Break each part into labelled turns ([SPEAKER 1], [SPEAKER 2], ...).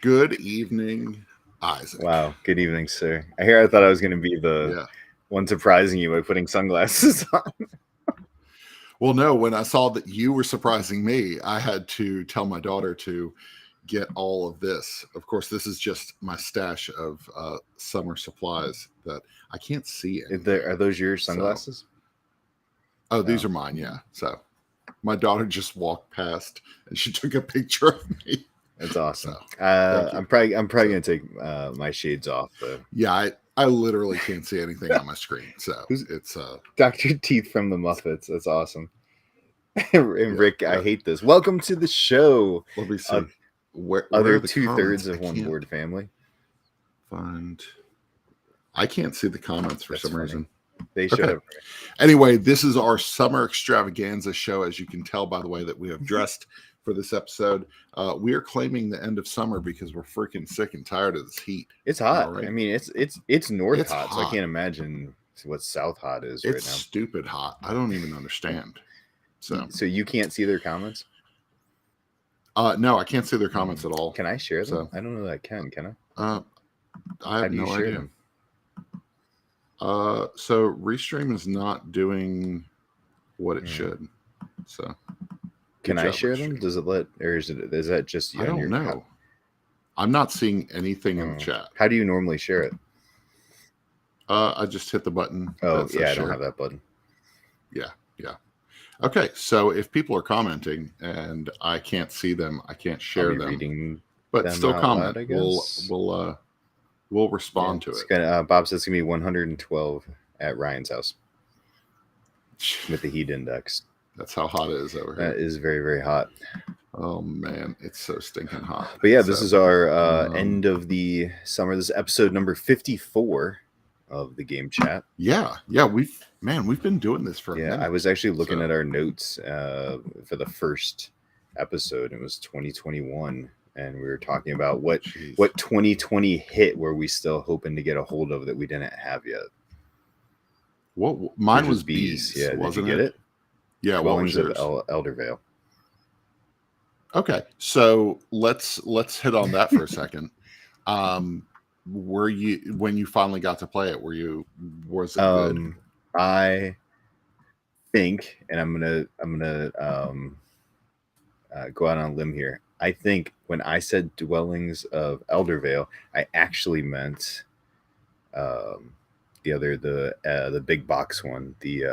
[SPEAKER 1] Good evening, Isaac.
[SPEAKER 2] Wow. Good evening, sir. I thought I was going to be the one surprising you by putting sunglasses on.
[SPEAKER 1] Well, no, when I saw that you were surprising me, I had to tell my daughter to get all of this. Of course, this is just my stash of summer supplies that I can't see anything.
[SPEAKER 2] Are those your sunglasses?
[SPEAKER 1] These are mine, yeah. So my daughter just walked past and she took a picture of me.
[SPEAKER 2] That's awesome. So, I'm probably gonna take my shades off though.
[SPEAKER 1] Yeah, I literally can't see anything on my screen. So it's
[SPEAKER 2] Dr. Teeth from the Muppets. That's awesome. And Rick, I hate this. Welcome to the show.
[SPEAKER 1] Let me see.
[SPEAKER 2] Where other 2/3 of one board family?
[SPEAKER 1] I can't see the comments for some reason.
[SPEAKER 2] They should have.
[SPEAKER 1] Anyway, this is our summer extravaganza show. As you can tell by the way that we have dressed for this episode, we are claiming the end of summer because we're freaking sick and tired of this heat.
[SPEAKER 2] It's hot. Right? I mean, it's north hot, so I can't imagine what south hot is right now.
[SPEAKER 1] It's stupid hot. I don't even understand.
[SPEAKER 2] So you can't see their comments?
[SPEAKER 1] No, I can't see their comments at all.
[SPEAKER 2] Can I share them? I don't know that I can
[SPEAKER 1] I? I have no idea. Them? So Restream is not doing what it should. So
[SPEAKER 2] can I share them? Does it let, or is that just you?
[SPEAKER 1] I don't know. I'm not seeing anything in the chat.
[SPEAKER 2] How do you normally share it?
[SPEAKER 1] I just hit the button.
[SPEAKER 2] Oh yeah, I don't have that button.
[SPEAKER 1] Yeah. Okay, so if people are commenting and I can't see them, I can't share them. But still comment. Loud, we'll respond to it.
[SPEAKER 2] Bob says it's gonna be 112 at Ryan's house with the heat index.
[SPEAKER 1] That's how hot it is over here.
[SPEAKER 2] That is very, very hot.
[SPEAKER 1] Oh man, it's so stinking hot.
[SPEAKER 2] But yeah, this is our end of the summer. This is episode number 54 of the game chat.
[SPEAKER 1] Yeah, we've been doing this for a minute.
[SPEAKER 2] I was actually looking at our notes for the first episode. It was 2021, and we were talking about what 2020 hit were we still hoping to get a hold of that we didn't have yet.
[SPEAKER 1] Mine was bees.
[SPEAKER 2] Yeah, did you get it?
[SPEAKER 1] Yeah,
[SPEAKER 2] Dwellings of Eldervale.
[SPEAKER 1] Okay, so let's hit on that for a second. Were you, when you finally got to play it, was it good?
[SPEAKER 2] I think, and I'm gonna go out on a limb here. I think when I said Dwellings of Eldervale, I actually meant the big box one, the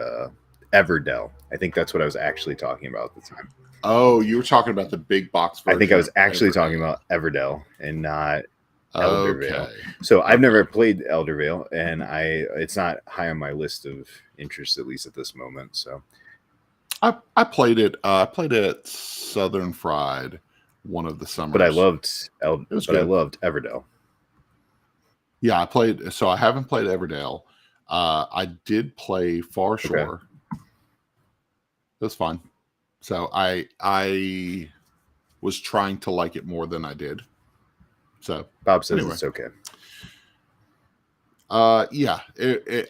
[SPEAKER 2] Everdell. I think that's what I was actually talking about at the time.
[SPEAKER 1] Oh, you were talking about the big box version.
[SPEAKER 2] I think I was actually talking about Everdell and not Eldervale. Okay. So I've never played Eldervale, and it's not high on my list of interest, at least at this moment. So
[SPEAKER 1] I played it. I played it at Southern Fried one of the summers.
[SPEAKER 2] But I loved I loved Everdell.
[SPEAKER 1] Yeah, I played. So I haven't played Everdale. I did play Far Shore. Okay. That's fine. So I was trying to like it more than I did. So
[SPEAKER 2] Bob says it's okay.
[SPEAKER 1] Yeah.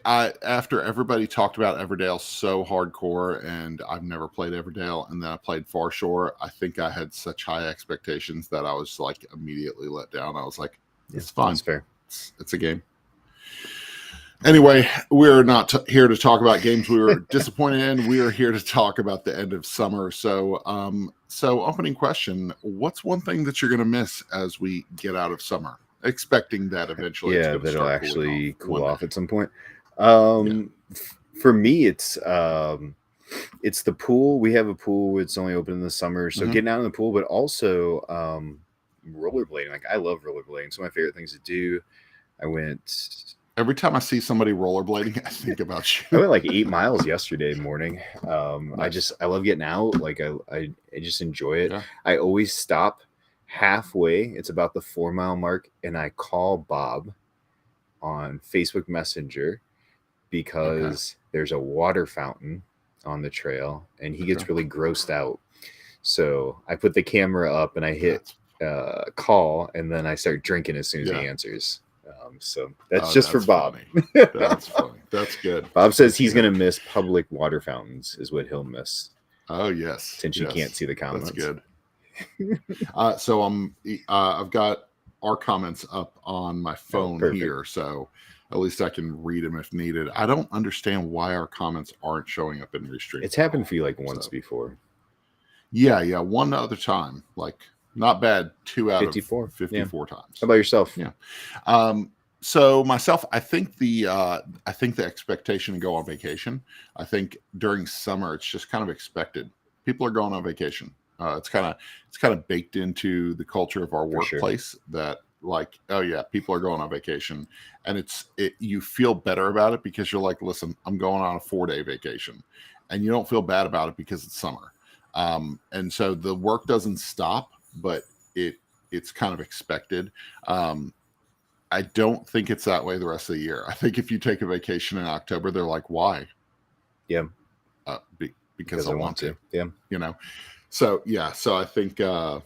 [SPEAKER 1] After everybody talked about Everdale so hardcore, and I've never played Everdale, and then I played Far Shore, I think I had such high expectations that I was like immediately let down. I was like, it's fine.
[SPEAKER 2] That's fair.
[SPEAKER 1] It's a game. Anyway, we're not here to talk about games we were disappointed in. We are here to talk about the end of summer. So opening question, what's one thing that you're going to miss as we get out of summer? Expecting that eventually
[SPEAKER 2] that'll actually cool off at some point. For me, it's the pool. We have a pool. It's only open in the summer. So getting out in the pool, but also rollerblading. Like, I love rollerblading. It's one of my favorite things to do.
[SPEAKER 1] Every time I see somebody rollerblading, I think about you.
[SPEAKER 2] I went like 8 miles yesterday morning. Nice. I love getting out. Like I just enjoy it. Yeah. I always stop halfway. It's about the 4 mile mark, and I call Bob on Facebook Messenger because there's a water fountain on the trail, and he gets really grossed out. So I put the camera up and I hit call, and then I start drinking as soon as he answers. So that's just for Bob.
[SPEAKER 1] That's funny. That's good.
[SPEAKER 2] Bob says he's going to miss public water fountains is what he'll miss.
[SPEAKER 1] Oh, yes.
[SPEAKER 2] Since you can't see the comments.
[SPEAKER 1] That's good. So I've got our comments up on my phone here, so at least I can read them if needed. I don't understand why our comments aren't showing up in Restream.
[SPEAKER 2] It's happened for you like once before.
[SPEAKER 1] Yeah, one other time, like not bad. 2 out
[SPEAKER 2] 54.
[SPEAKER 1] of 54 times.
[SPEAKER 2] How about yourself?
[SPEAKER 1] Yeah. So myself, I think the expectation to go on vacation. I think during summer it's just kind of expected. People are going on vacation. It's kind of baked into the culture of our workplace that, like, oh yeah, people are going on vacation, and you feel better about it because you're like, listen, I'm going on a 4-day vacation, and you don't feel bad about it because it's summer. And so the work doesn't stop, but it's kind of expected. I don't think it's that way the rest of the year. I think if you take a vacation in October, they're like, why?
[SPEAKER 2] Yeah.
[SPEAKER 1] Because I want to.
[SPEAKER 2] Yeah.
[SPEAKER 1] So yeah. So I think that,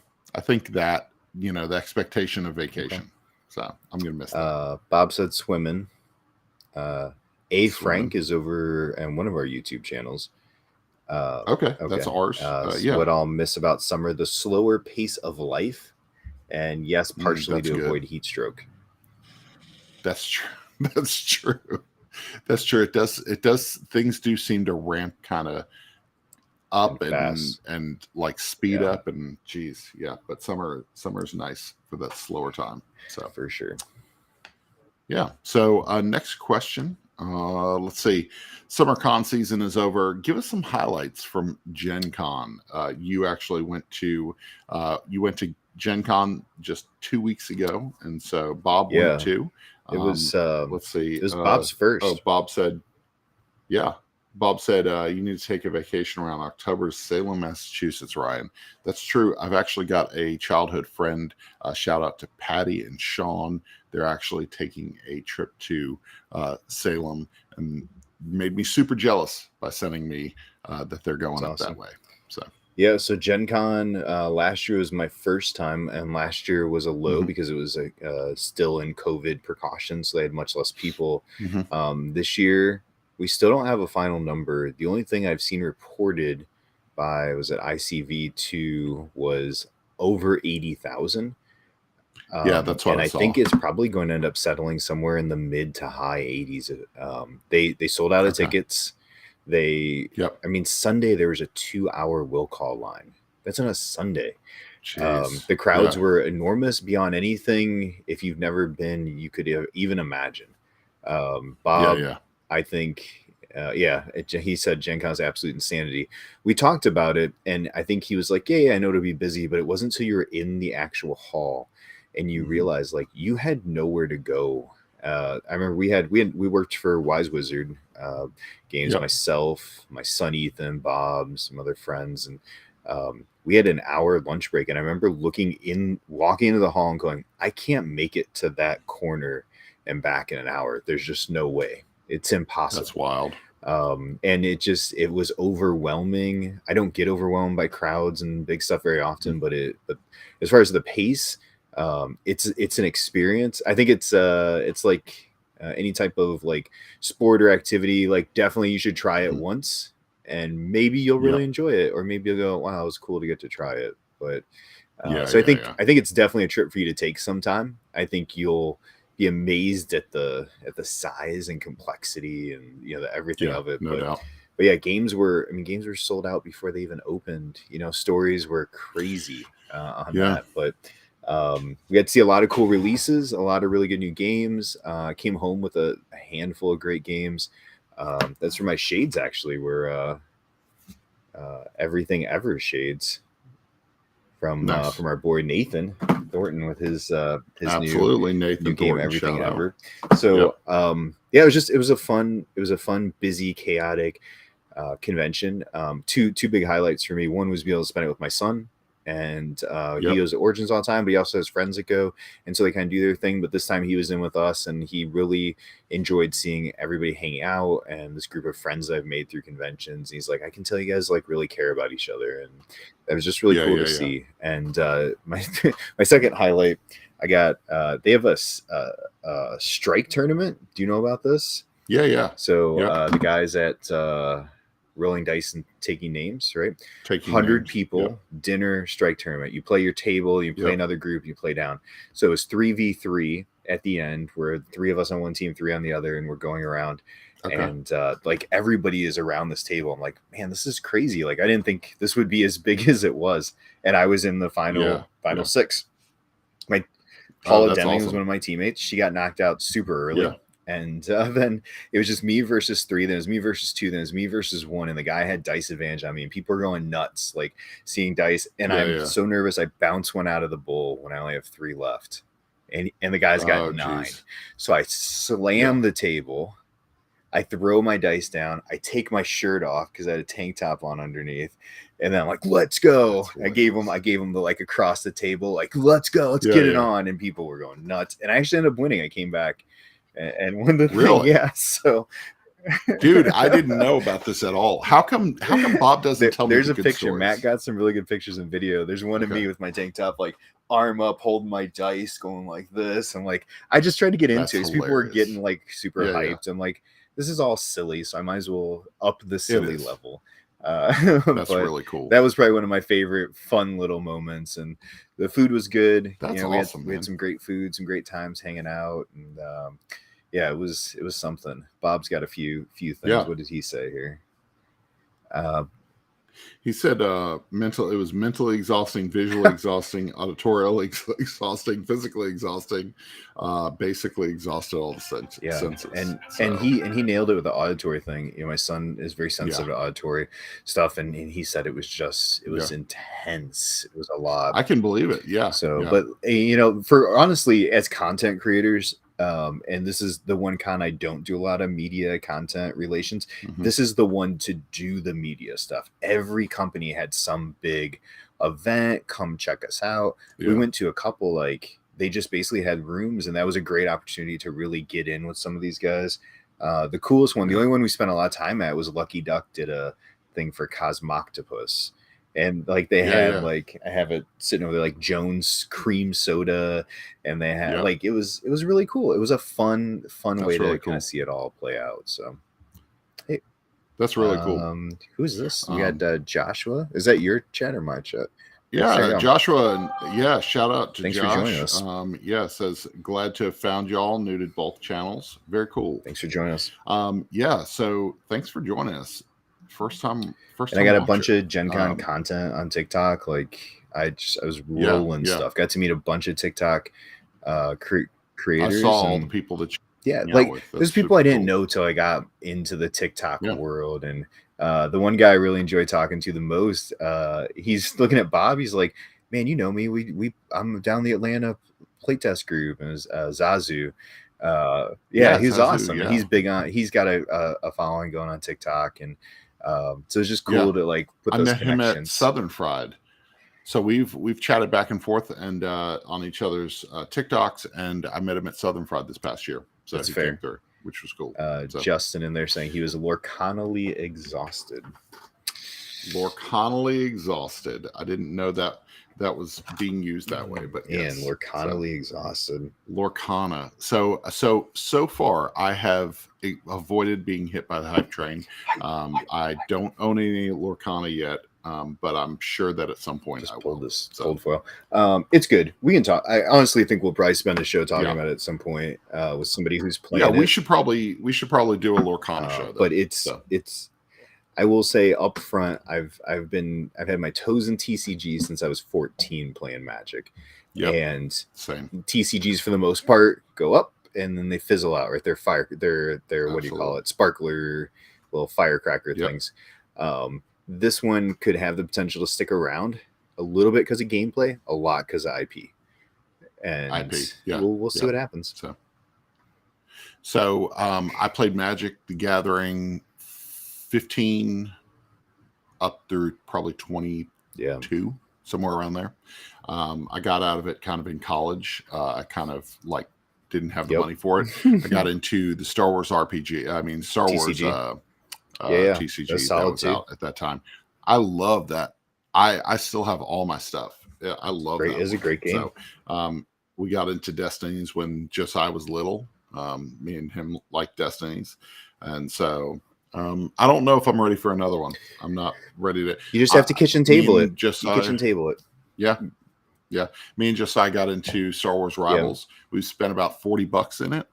[SPEAKER 1] the expectation of vacation. Okay. So I'm going to miss that.
[SPEAKER 2] Bob said swimming. Frank is over on one of our YouTube channels.
[SPEAKER 1] Okay. That's ours. Yeah.
[SPEAKER 2] What I'll miss about summer, the slower pace of life. And yes, partially to avoid heat stroke.
[SPEAKER 1] That's true. That's true. That's true. It does. Things do seem to ramp kind of up and like speed up, and geez, yeah. But summer's nice for that slower time. So
[SPEAKER 2] for sure.
[SPEAKER 1] Yeah. So next question. Let's see. Summer con season is over. Give us some highlights from Gen Con. You actually went to Gen Con just 2 weeks ago, and so Bob went too.
[SPEAKER 2] It was
[SPEAKER 1] let's see.
[SPEAKER 2] It was Bob's first.
[SPEAKER 1] Oh, Bob said, yeah. Bob said you need to take a vacation around October, Salem, Massachusetts, Ryan. That's true. I've actually got a childhood friend. Shout out to Patty and Sean. They're actually taking a trip to Salem, and made me super jealous by sending me that they're going up that way. So
[SPEAKER 2] yeah, so Gen Con last year was my first time, and last year was a low because it was still in COVID precautions, so they had much less people. This year, we still don't have a final number. The only thing I've seen reported was at ICV2 was over 80,000.
[SPEAKER 1] Yeah, that's what I
[SPEAKER 2] saw. I think it's probably going to end up settling somewhere in the mid to high 80s. They sold out of tickets. I mean, Sunday there was a 2-hour will call line. That's on a Sunday. The crowds were enormous beyond anything. If you've never been, you could even imagine. Bob, I think, he said Gen Con's absolute insanity. We talked about it, and I think he was like, yeah, I know it'll be busy, but it wasn't until you were in the actual hall and you realize like you had nowhere to go. I remember we worked for Wise Wizard Games, myself, my son Ethan, Bob, some other friends, and we had an hour lunch break, and I remember walking into the hall and going, I can't make it to that corner and back in an hour. There's just no way. It's impossible.
[SPEAKER 1] That's wild.
[SPEAKER 2] And it was overwhelming. I don't get overwhelmed by crowds and big stuff very often, but as far as the pace, it's an experience. I think it's like any type of like sport or activity. Like definitely you should try it once, and maybe you'll really enjoy it, or maybe you'll go, wow, it was cool to get to try it. But I think it's definitely a trip for you to take sometime. I think you'll be amazed at the size and complexity and the everything of it.
[SPEAKER 1] No doubt.
[SPEAKER 2] But yeah, games were sold out before they even opened. Stories were crazy on that. But we had to see a lot of cool releases, a lot of really good new games. Came home with a handful of great games. That's for my shades actually, were Everything Ever shades from our boy Nathan Thornton with his
[SPEAKER 1] absolutely
[SPEAKER 2] new
[SPEAKER 1] Nathan
[SPEAKER 2] game
[SPEAKER 1] Thornton,
[SPEAKER 2] Everything Ever. So it was a fun, busy, chaotic convention. Two big highlights for me. One was being able to spend it with my son. And he goes to Origins all the time, but he also has friends that go, and so they kind of do their thing. But this time he was in with us, and he really enjoyed seeing everybody hang out and this group of friends that I've made through conventions. And he's like, I can tell you guys like really care about each other, and that was just really cool to see. And my second highlight, I got they have a strike tournament. Do you know about this?
[SPEAKER 1] Yeah.
[SPEAKER 2] So the guys at rolling dice and taking names, right?
[SPEAKER 1] Taking
[SPEAKER 2] 100
[SPEAKER 1] names.
[SPEAKER 2] people, dinner, strike tournament. You play your table, you play another group, you play down. So it was 3v3 at the end, where 3 of us on one team, 3 on the other, and we're going around. And like everybody is around this table. I'm like, man, this is crazy. Like I didn't think this would be as big as it was. And I was in the final 6. My Paula Deming was one of my teammates. She got knocked out super early. And then it was just me versus 3. Then it was me versus 2. Then it was me versus 1. And the guy had dice advantage on me. And people are going nuts, like seeing dice. And I'm so nervous. I bounce one out of the bowl when I only have 3 left. And the guy's got 9. Geez. So I slam the table. I throw my dice down. I take my shirt off because I had a tank top on underneath. And then I'm like, let's go. I gave him the like across the table, like, let's go. Let's get it on. And people were going nuts. And I actually ended up winning. I came back and won the thing. Yeah. So
[SPEAKER 1] dude, I didn't know about this at all. How come Bob doesn't tell me?
[SPEAKER 2] There's a picture. Stories? Matt got some really good pictures and video. There's one of me with my tank top, like arm up, holding my dice, going like this. I'm like, I just tried to get into it because people were getting like super hyped. I'm like, this is all silly, so I might as well up the silly level.
[SPEAKER 1] That's really cool.
[SPEAKER 2] That was probably one of my favorite fun little moments, and the food was good.
[SPEAKER 1] That's awesome.
[SPEAKER 2] We had some great food, some great times hanging out, and it was something. Bob's got a few things. What did he say here?
[SPEAKER 1] He said it was mentally exhausting, visually exhausting, auditorially exhausting, physically exhausting, basically exhausted all the senses.
[SPEAKER 2] And he nailed it with the auditory thing. My son is very sensitive to auditory stuff, and he said it was intense. It was a lot.
[SPEAKER 1] I can believe it. Yeah.
[SPEAKER 2] So, but for honestly, as content creators, and this is the one con I don't do a lot of media content relations. This is the one to do the media stuff. Every company had some big event. Come check us out. We went to a couple, like they just basically had rooms, and that was a great opportunity to really get in with some of these guys. The coolest one, the only one we spent a lot of time at, was Lucky Duck did a thing for Cosmoctopus. And like they had like I have it sitting over there, like Jones cream soda, and they had like it was really cool. It was a fun way to kind of see it all play out. So hey,
[SPEAKER 1] that's really cool.
[SPEAKER 2] Who's this? We got Joshua. Is that your chat or my chat?
[SPEAKER 1] Yeah, Joshua. Yeah, shout out to
[SPEAKER 2] Thanks
[SPEAKER 1] Josh.
[SPEAKER 2] For joining us.
[SPEAKER 1] Says glad to have found y'all. New to both channels. Very cool.
[SPEAKER 2] Thanks for joining us.
[SPEAKER 1] So thanks for joining us. First time.
[SPEAKER 2] And I got a bunch of Gen Con content on TikTok. Like I was rolling stuff. Got to meet a bunch of TikTok creators.
[SPEAKER 1] I saw all the people that
[SPEAKER 2] like there's people I didn't know till I got into the TikTok world. And the one guy I really enjoyed talking to the most, he's looking at Bob. He's like, man, you know me. I'm down the Atlanta playtest group, and it was Zazu. He's Zazu, awesome. And he's big on. He's got a following going on TikTok, and so it's just cool to like put those connections. I met him at
[SPEAKER 1] Southern Fried, so we've chatted back and forth and on each other's TikToks, and I met him at Southern Fried this past year. So
[SPEAKER 2] that's
[SPEAKER 1] he
[SPEAKER 2] fair.
[SPEAKER 1] Came through, which was cool.
[SPEAKER 2] Justin in there saying he was lorcanally exhausted.
[SPEAKER 1] Lorcanally exhausted. I didn't know that was being used that way, but yes.
[SPEAKER 2] Lorcanally exhausted.
[SPEAKER 1] Lorcana. So far, I have avoided being hit by the hype train. I don't own any Lorcana yet, but I'm sure that at some point
[SPEAKER 2] just
[SPEAKER 1] I will.
[SPEAKER 2] Pulled this cold foil. It's good. We can talk. I honestly think we'll probably spend a show talking about it at some point with somebody who's playing.
[SPEAKER 1] Yeah, we should probably do a Lorcana show.
[SPEAKER 2] But it's. I will say up front, I've had my toes in TCG since I was 14 playing Magic.
[SPEAKER 1] Yep.
[SPEAKER 2] And
[SPEAKER 1] same.
[SPEAKER 2] TCGs for the most part go up and then they fizzle out, right? They're what do you call it? Sparkler, little firecracker things. This one could have the potential to stick around a little bit because of gameplay, a lot because of IP. And we'll see what happens.
[SPEAKER 1] So I played Magic the Gathering 15 up through probably 22, somewhere around there. I got out of it kind of in college. I kind of like didn't have the money for it. I got into the Star Wars RPG. I mean, Star
[SPEAKER 2] TCG.
[SPEAKER 1] Wars TCG that was out at that time. I love that. I still have all my stuff. I love it.
[SPEAKER 2] It's a great game.
[SPEAKER 1] So we got into Destinies when Josiah was little. Me and him liked Destinies. And so I don't know if I'm ready for another one. I'm not ready to.
[SPEAKER 2] You just have to kitchen table it.
[SPEAKER 1] Kitchen
[SPEAKER 2] table it.
[SPEAKER 1] Yeah. Yeah. Me and Josiah got into Star Wars Rivals. Yeah. We spent about $40 in it.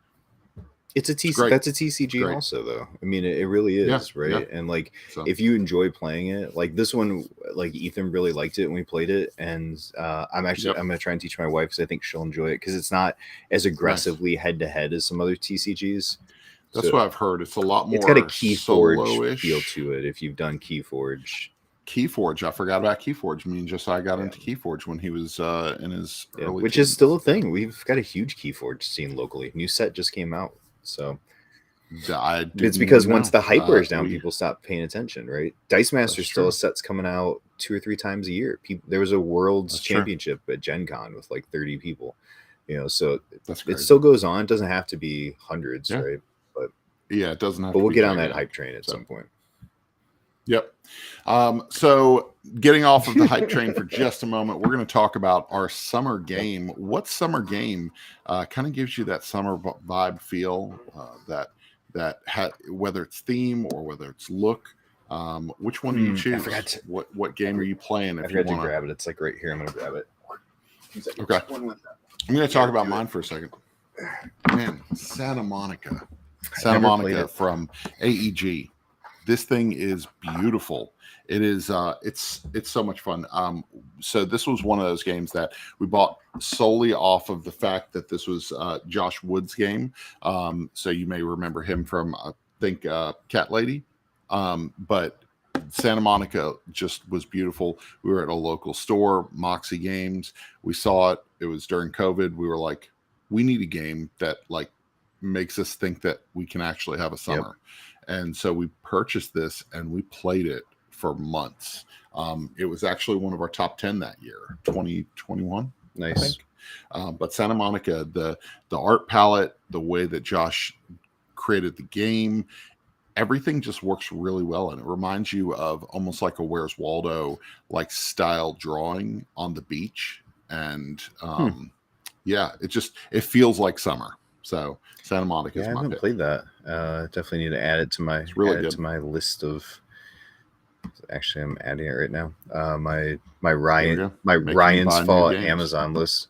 [SPEAKER 2] It's a TCG. That's a TCG also, though. I mean, it really is, right? Yeah. And like, if you enjoy playing it, like this one, like Ethan really liked it when we played it, and I'm gonna try and teach my wife because I think she'll enjoy it because it's not as aggressively head to head as some other TCGs.
[SPEAKER 1] That's what I've heard. It's a lot more.
[SPEAKER 2] It's got a Keyforge feel to it. If you've done Keyforge.
[SPEAKER 1] Keyforge, I forgot about Keyforge. Me and Josiah got into Keyforge when he was in his early
[SPEAKER 2] which
[SPEAKER 1] teens.
[SPEAKER 2] Is still a thing. We've got a huge Keyforge scene locally. New set just came out, so it's because once the hype wears down, people stop paying attention, right? Dice Master still has sets coming out 2 or 3 times a year. There was a World's Championship at Gen Con with like 30 people, so it still goes on. It doesn't have to be hundreds, right? But
[SPEAKER 1] it doesn't have
[SPEAKER 2] but
[SPEAKER 1] to
[SPEAKER 2] we'll
[SPEAKER 1] be
[SPEAKER 2] get on that hype train at some point.
[SPEAKER 1] Yep. So getting off of the hype train for just a moment, we're going to talk about our summer game. What summer game kind of gives you that summer vibe feel whether it's theme or whether it's look? Which one do you choose?
[SPEAKER 2] I forgot
[SPEAKER 1] what game are you playing?
[SPEAKER 2] I forgot to grab it. It's like right here. I'm going to grab it.
[SPEAKER 1] Okay. I'm going to talk about mine for a second. Man, Santa Monica from AEG. This thing is beautiful. It is. It's so much fun. So this was one of those games that we bought solely off of the fact that this was Josh Wood's game. So you may remember him from I think Cat Lady. But Santa Monica just was beautiful. We were at a local store, Moxie Games. We saw it. It was during COVID. We were like, we need a game that like makes us think that we can actually have a summer. Yep. And so we purchased this and we played it for months. It was actually one of our top 10 that year, 2021.
[SPEAKER 2] Nice.
[SPEAKER 1] I think. But Santa Monica, the art palette, the way that Josh created the game, everything just works really well. And it reminds you of almost like a Where's Waldo like style drawing on the beach. And it feels like summer. So Santa Monica is my pick.
[SPEAKER 2] I haven't played that. Definitely need to add it to my to my list of. Actually, I'm adding it right now. My Ryan's Fall Amazon list.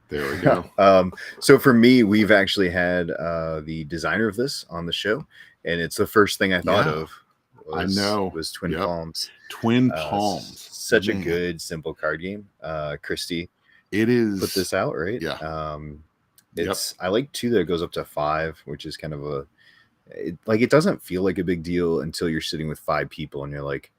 [SPEAKER 1] There we go.
[SPEAKER 2] So for me, we've actually had the designer of this on the show, and it's the first thing I thought of. Was Twin Palms.
[SPEAKER 1] Twin Palms,
[SPEAKER 2] such a good, simple card game. Christy,
[SPEAKER 1] it is
[SPEAKER 2] put this out, right?
[SPEAKER 1] Yeah.
[SPEAKER 2] I like 2 that goes up to 5, which is kind of it doesn't feel like a big deal until you're sitting with 5 people and you're like,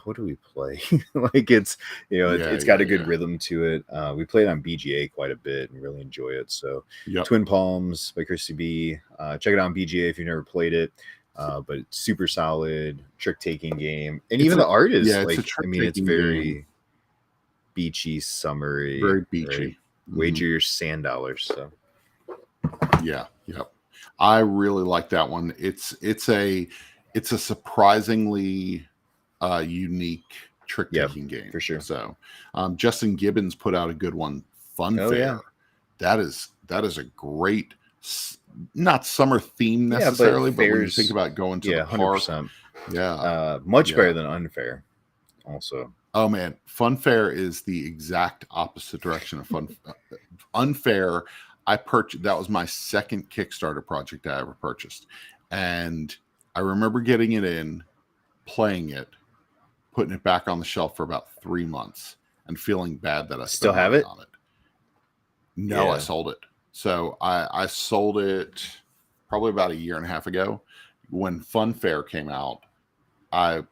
[SPEAKER 2] what do we play? Like it's got a good rhythm to it. We played on BGA quite a bit and really enjoy it. So Twin Palms by Christy B. Check it out on BGA if you've never played it. But it's super solid trick taking game, and even the art is it's very beachy, summery,
[SPEAKER 1] very beachy.
[SPEAKER 2] Right? Wager your sand dollars. So
[SPEAKER 1] I really like that one. It's a surprisingly unique trick taking game
[SPEAKER 2] for sure.
[SPEAKER 1] So Justin Gibbons put out a good one, Fun Fair. That is a great, not summer theme necessarily, but when you think about going to the park,
[SPEAKER 2] 100%. Much better than Unfair also.
[SPEAKER 1] Oh man, Fun Fair is the exact opposite direction of Unfair. I purchased, that was my second Kickstarter project I ever purchased. And I remember getting it in, playing it, putting it back on the shelf for about 3 months and feeling bad that I
[SPEAKER 2] still have it
[SPEAKER 1] on it. No, I sold it. So I sold it probably about 1.5 years ago. When Fun Fair came out, I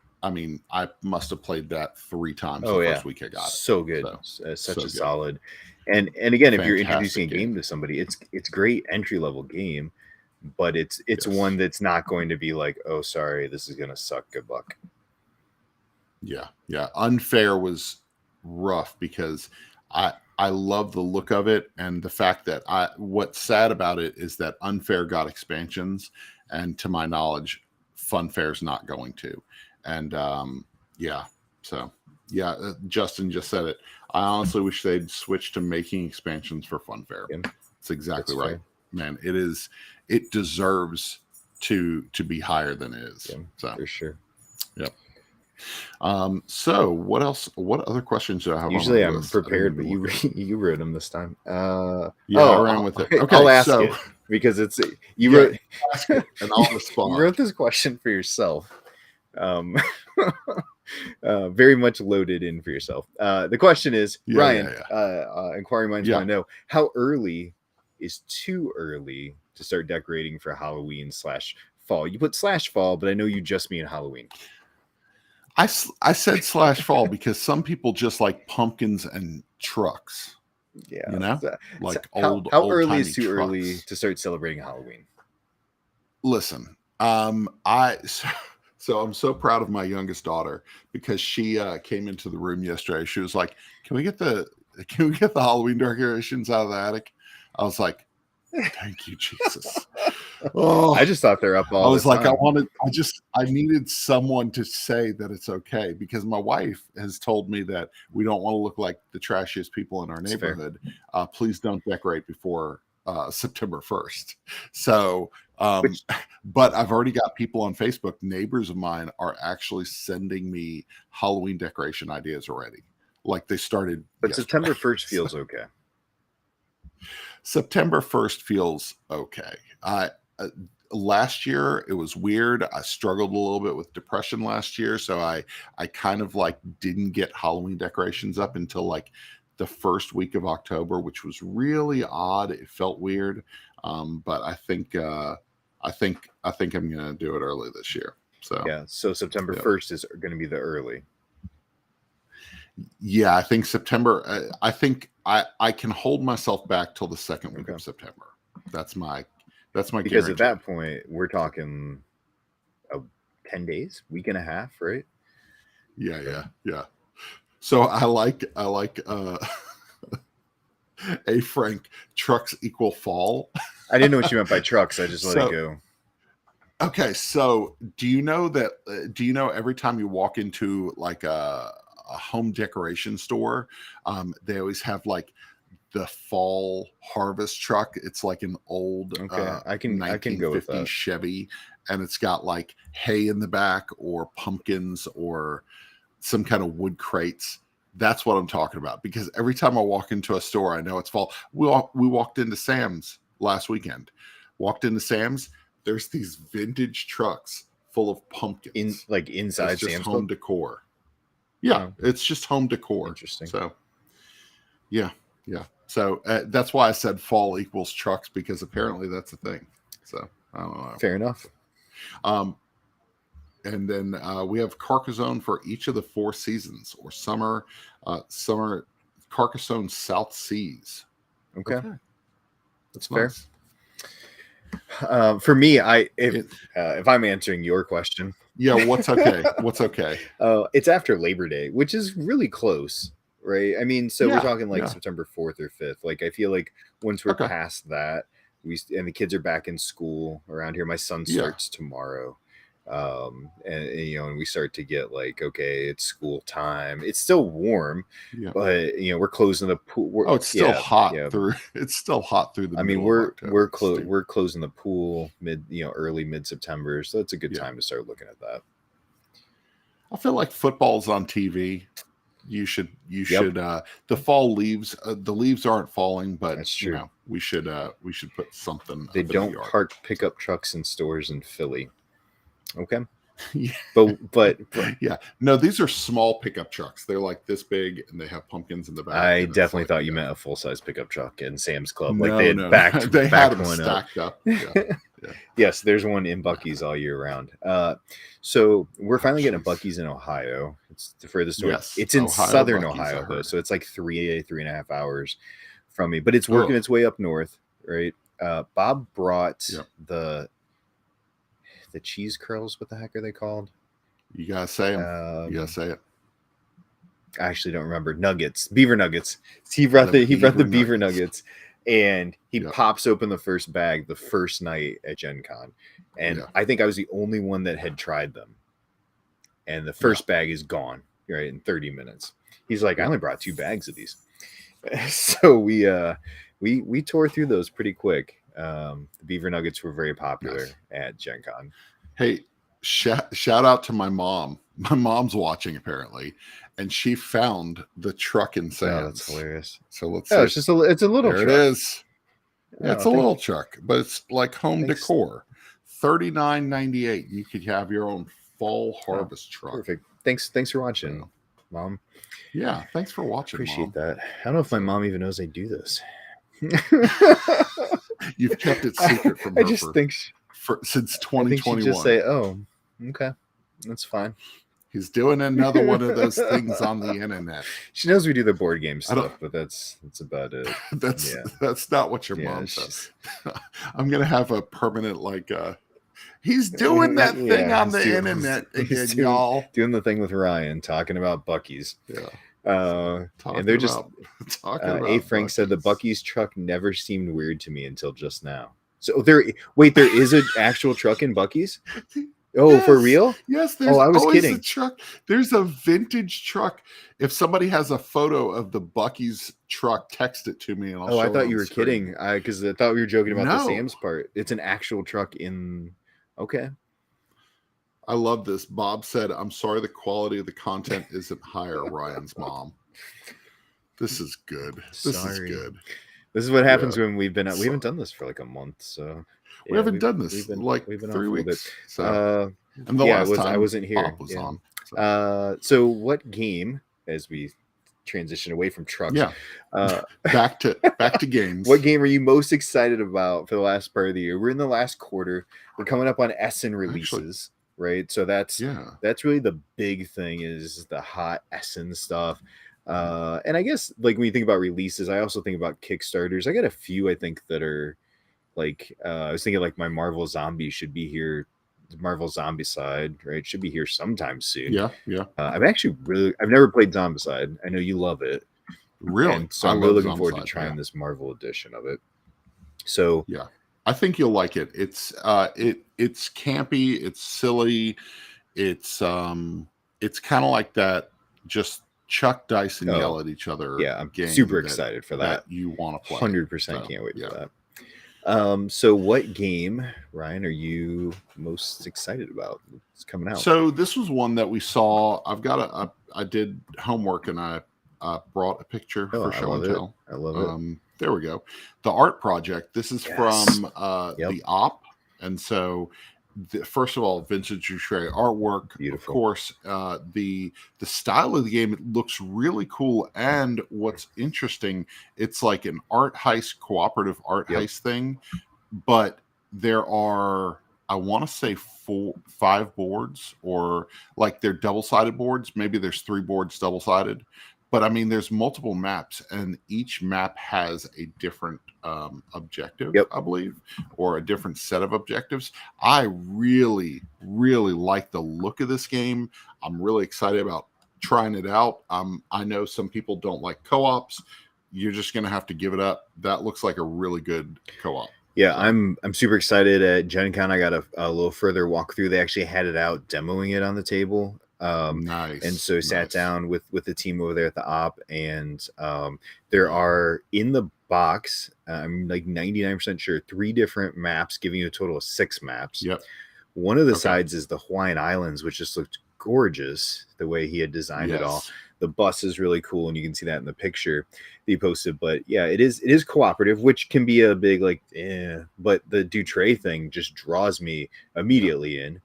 [SPEAKER 1] must have played that 3 times the first week I got it.
[SPEAKER 2] So good. Such a solid. And again, if you're introducing a game to somebody, it's great entry level game, but it's one that's not going to be like, oh, sorry, this is gonna suck. Good luck.
[SPEAKER 1] Yeah. Unfair was rough because I love the look of it, and the fact that what's sad about it is that Unfair got expansions, and to my knowledge, Fun Fair's not going to. And Justin just said it. I honestly wish they'd switch to making expansions for Fun Fair. It's exactly right, man. It deserves to be higher than it is.
[SPEAKER 2] Yeah,
[SPEAKER 1] so
[SPEAKER 2] for sure.
[SPEAKER 1] Yep. So what else? What other questions do I have?
[SPEAKER 2] Usually
[SPEAKER 1] on my
[SPEAKER 2] I'm
[SPEAKER 1] list?
[SPEAKER 2] prepared, but you wrote them this time.
[SPEAKER 1] I
[SPEAKER 2] Oh,
[SPEAKER 1] ran with it. Okay,
[SPEAKER 2] I'll ask
[SPEAKER 1] so
[SPEAKER 2] it because it's you
[SPEAKER 1] yeah,
[SPEAKER 2] wrote
[SPEAKER 1] ask it and I'll respond.
[SPEAKER 2] you wrote this question for yourself. Very much loaded in for yourself. The question is, Ryan, inquiring minds want to know, how early is too early to start decorating for Halloween / fall? You put / fall, but I know you just mean Halloween.
[SPEAKER 1] I said / fall because some people just like pumpkins and trucks.
[SPEAKER 2] Yeah,
[SPEAKER 1] you know, like
[SPEAKER 2] how
[SPEAKER 1] old
[SPEAKER 2] early is too
[SPEAKER 1] trucks.
[SPEAKER 2] early to start celebrating Halloween?
[SPEAKER 1] Listen, so I'm so proud of my youngest daughter because she came into the room yesterday. She was like, can we get the Halloween decorations out of the attic? I was like, thank you, Jesus.
[SPEAKER 2] Oh, I just thought they're up all the time.
[SPEAKER 1] I was like, I needed someone to say that it's okay, because my wife has told me that we don't want to look like the trashiest people in our neighborhood. Please don't decorate before September 1st. So, but I've already got people on Facebook, neighbors of mine are actually sending me Halloween decoration ideas already. Like they started.
[SPEAKER 2] But
[SPEAKER 1] yesterday.
[SPEAKER 2] September 1st feels okay.
[SPEAKER 1] September 1st feels okay. Last year it was weird. I struggled a little bit with depression last year, so I kind of like didn't get Halloween decorations up until like the first week of October, which was really odd. It felt weird, but I think I'm gonna do it early this year. So
[SPEAKER 2] yeah, so September 1st is going to be the early.
[SPEAKER 1] Yeah, I think September. I think I can hold myself back till the second week of September. That's my
[SPEAKER 2] because guarantee. At that point we're talking 10 days, week and a half, right?
[SPEAKER 1] Yeah. So I like a Frank, trucks equal fall.
[SPEAKER 2] I didn't know what you meant by trucks. I just let it go.
[SPEAKER 1] Okay, so do you know every time you walk into like a home decoration store, they always have like the fall harvest truck. It's like an old
[SPEAKER 2] I can go with that.
[SPEAKER 1] Chevy, and it's got like hay in the back or pumpkins or some kind of wood crates. That's what I'm talking about, because every time I walk into a store, I know it's fall. We walked into Sam's last weekend. Walked into Sam's. There's these vintage trucks full of pumpkins.
[SPEAKER 2] Inside
[SPEAKER 1] it's just
[SPEAKER 2] Sam's
[SPEAKER 1] home
[SPEAKER 2] Club?
[SPEAKER 1] Decor. Yeah, it's just home decor.
[SPEAKER 2] Interesting.
[SPEAKER 1] So, yeah. So that's why I said fall equals trucks, because apparently that's a thing. So I don't know.
[SPEAKER 2] Fair enough.
[SPEAKER 1] And then we have Carcassonne for each of the 4 seasons, or summer Carcassonne South Seas.
[SPEAKER 2] Okay. That's fair. For me, if I'm answering your question,
[SPEAKER 1] what's okay? What's okay?
[SPEAKER 2] It's after Labor Day, which is really close, right? I mean, so we're talking like September 4th or 5th. Like, I feel like once we're past that, and the kids are back in school around here. My son starts tomorrow. And we start to get like, okay, it's school time. It's still warm, but we're closing the pool.
[SPEAKER 1] It's still hot through. It's still hot through the.
[SPEAKER 2] I mean, we're closing the pool early mid-September, so it's a good time to start looking at that.
[SPEAKER 1] I feel like football's on TV. You should. The fall leaves. The leaves aren't falling, but
[SPEAKER 2] that's true.
[SPEAKER 1] We should put something.
[SPEAKER 2] They don't park pickup trucks in stores in Philly. Okay. But
[SPEAKER 1] yeah, no, these are small pickup trucks. They're like this big, and they have pumpkins in the back.
[SPEAKER 2] I definitely thought you meant a full-size pickup truck in Sam's Club.
[SPEAKER 1] No,
[SPEAKER 2] like they
[SPEAKER 1] had them stacked up.
[SPEAKER 2] Yes, there's one in Buc-ee's all year round. So we're finally getting a Buc-ee's in Ohio. It's the furthest store.
[SPEAKER 1] Yes,
[SPEAKER 2] it's in southern Ohio though, so it's like 3.5 hours from me. But it's working its way up north, right? Bob brought the cheese curls. What the heck are they called?
[SPEAKER 1] You gotta say them. You gotta say it.
[SPEAKER 2] I actually don't remember. Nuggets, beaver nuggets. He brought the beaver nuggets, and he pops open the first bag the first night at Gen Con, and I think I was the only one that had tried them. And the first bag is gone in 30 minutes. He's like, I only brought 2 bags of these, so we tore through those pretty quick. The beaver nuggets were very popular at Gen Con.
[SPEAKER 1] Hey, shout out to my mom. My mom's watching apparently, and she found the truck in Sam's.
[SPEAKER 2] Oh, that's hilarious.
[SPEAKER 1] So let's
[SPEAKER 2] see.
[SPEAKER 1] It's a little
[SPEAKER 2] there
[SPEAKER 1] truck. It is. Yeah, it's a little truck, but it's like home decor. $39.98. You could have your own fall harvest truck.
[SPEAKER 2] Perfect. Thanks for watching, Mom.
[SPEAKER 1] Yeah, thanks for watching.
[SPEAKER 2] Appreciate that. I don't know if my mom even knows I do this.
[SPEAKER 1] You've kept it secret from her.
[SPEAKER 2] I just think
[SPEAKER 1] since 2021. I think
[SPEAKER 2] just say, "Oh, okay, that's fine."
[SPEAKER 1] He's doing another one of those things on the internet.
[SPEAKER 2] She knows we do the board game stuff, but that's about it.
[SPEAKER 1] That's not what your mom says. I'm gonna have a permanent he's doing that thing on the internet again, y'all.
[SPEAKER 2] Doing the thing with Ryan, talking about Buc-ee's.
[SPEAKER 1] Yeah.
[SPEAKER 2] And they're just talking about A. Frank said the Buc-ee's truck never seemed weird to me until just now. So there is an actual truck in Buc-ee's? Oh, yes, for real?
[SPEAKER 1] Yes, there's always kidding. A truck. There's a vintage truck. If somebody has a photo of the Buc-ee's truck, text it to me and I'll show it.
[SPEAKER 2] I thought you were kidding. Because I thought we were joking about the Sam's part. It's an actual truck in. Okay.
[SPEAKER 1] I love this. Bob said, "I'm sorry the quality of the content isn't higher," Ryan's mom. This is good. This is good.
[SPEAKER 2] This is what happens when we've been we haven't done this for like a month, so
[SPEAKER 1] we haven't done this we've been 3 weeks. So and the last time
[SPEAKER 2] I wasn't here.
[SPEAKER 1] Bob was on.
[SPEAKER 2] So what game, as we transition away from trucks,
[SPEAKER 1] back to games.
[SPEAKER 2] What game are you most excited about for the last part of the year? We're in the last quarter. We're coming up on Essen releases. Right, so that's really the big thing, is the hot Essen stuff, and I guess like when you think about releases, I also think about Kickstarters. I got a few I think that are like I was thinking like my Marvel Zombie should be here, the Marvel Zombicide, right? Should be here sometime soon.
[SPEAKER 1] Yeah.
[SPEAKER 2] I've never played Zombicide. I know you love it,
[SPEAKER 1] really.
[SPEAKER 2] And so I'm really looking forward to trying this Marvel edition of it. So
[SPEAKER 1] yeah. I think you'll like it. It's campy, it's silly, it's kind of like that. Just chuck dice and yell at each other.
[SPEAKER 2] Yeah, I'm super excited for that.
[SPEAKER 1] You want to play?
[SPEAKER 2] 100% can't wait for that. So, what game, Ryan, are you most excited about? It's coming out.
[SPEAKER 1] So this was one that we saw. I did homework and I brought a picture for show and tell.
[SPEAKER 2] I love it.
[SPEAKER 1] There we go. The art project. This is from the Op. And so, first of all, Vincent Dutray artwork.
[SPEAKER 2] Beautiful.
[SPEAKER 1] Of course, the style of the game, it looks really cool. And what's interesting, it's like an art heist, cooperative art heist thing. But there are, I want to say 5 boards, or like they're double-sided boards. Maybe there's 3 boards double-sided. But I mean, there's multiple maps, and each map has a different objective, I believe, or a different set of objectives. I really, really like the look of this game. I'm really excited about trying it out. I know some people don't like co-ops. You're just going to have to give it up. That looks like a really good co-op.
[SPEAKER 2] Yeah, I'm super excited. At Gen Con, I got a little further walkthrough. They actually had it out, demoing it on the table.
[SPEAKER 1] Nice.
[SPEAKER 2] And so sat down with the team over there at the Op, and there are in the box, I'm like 99% sure, 3 different maps, giving you a total of 6 maps.
[SPEAKER 1] Yep.
[SPEAKER 2] One of the sides is the Hawaiian Islands, which just looked gorgeous the way he had designed it all. The bus is really cool, and you can see that in the picture that he posted. But yeah, it is cooperative, which can be a big but the Dutray thing just draws me immediately in.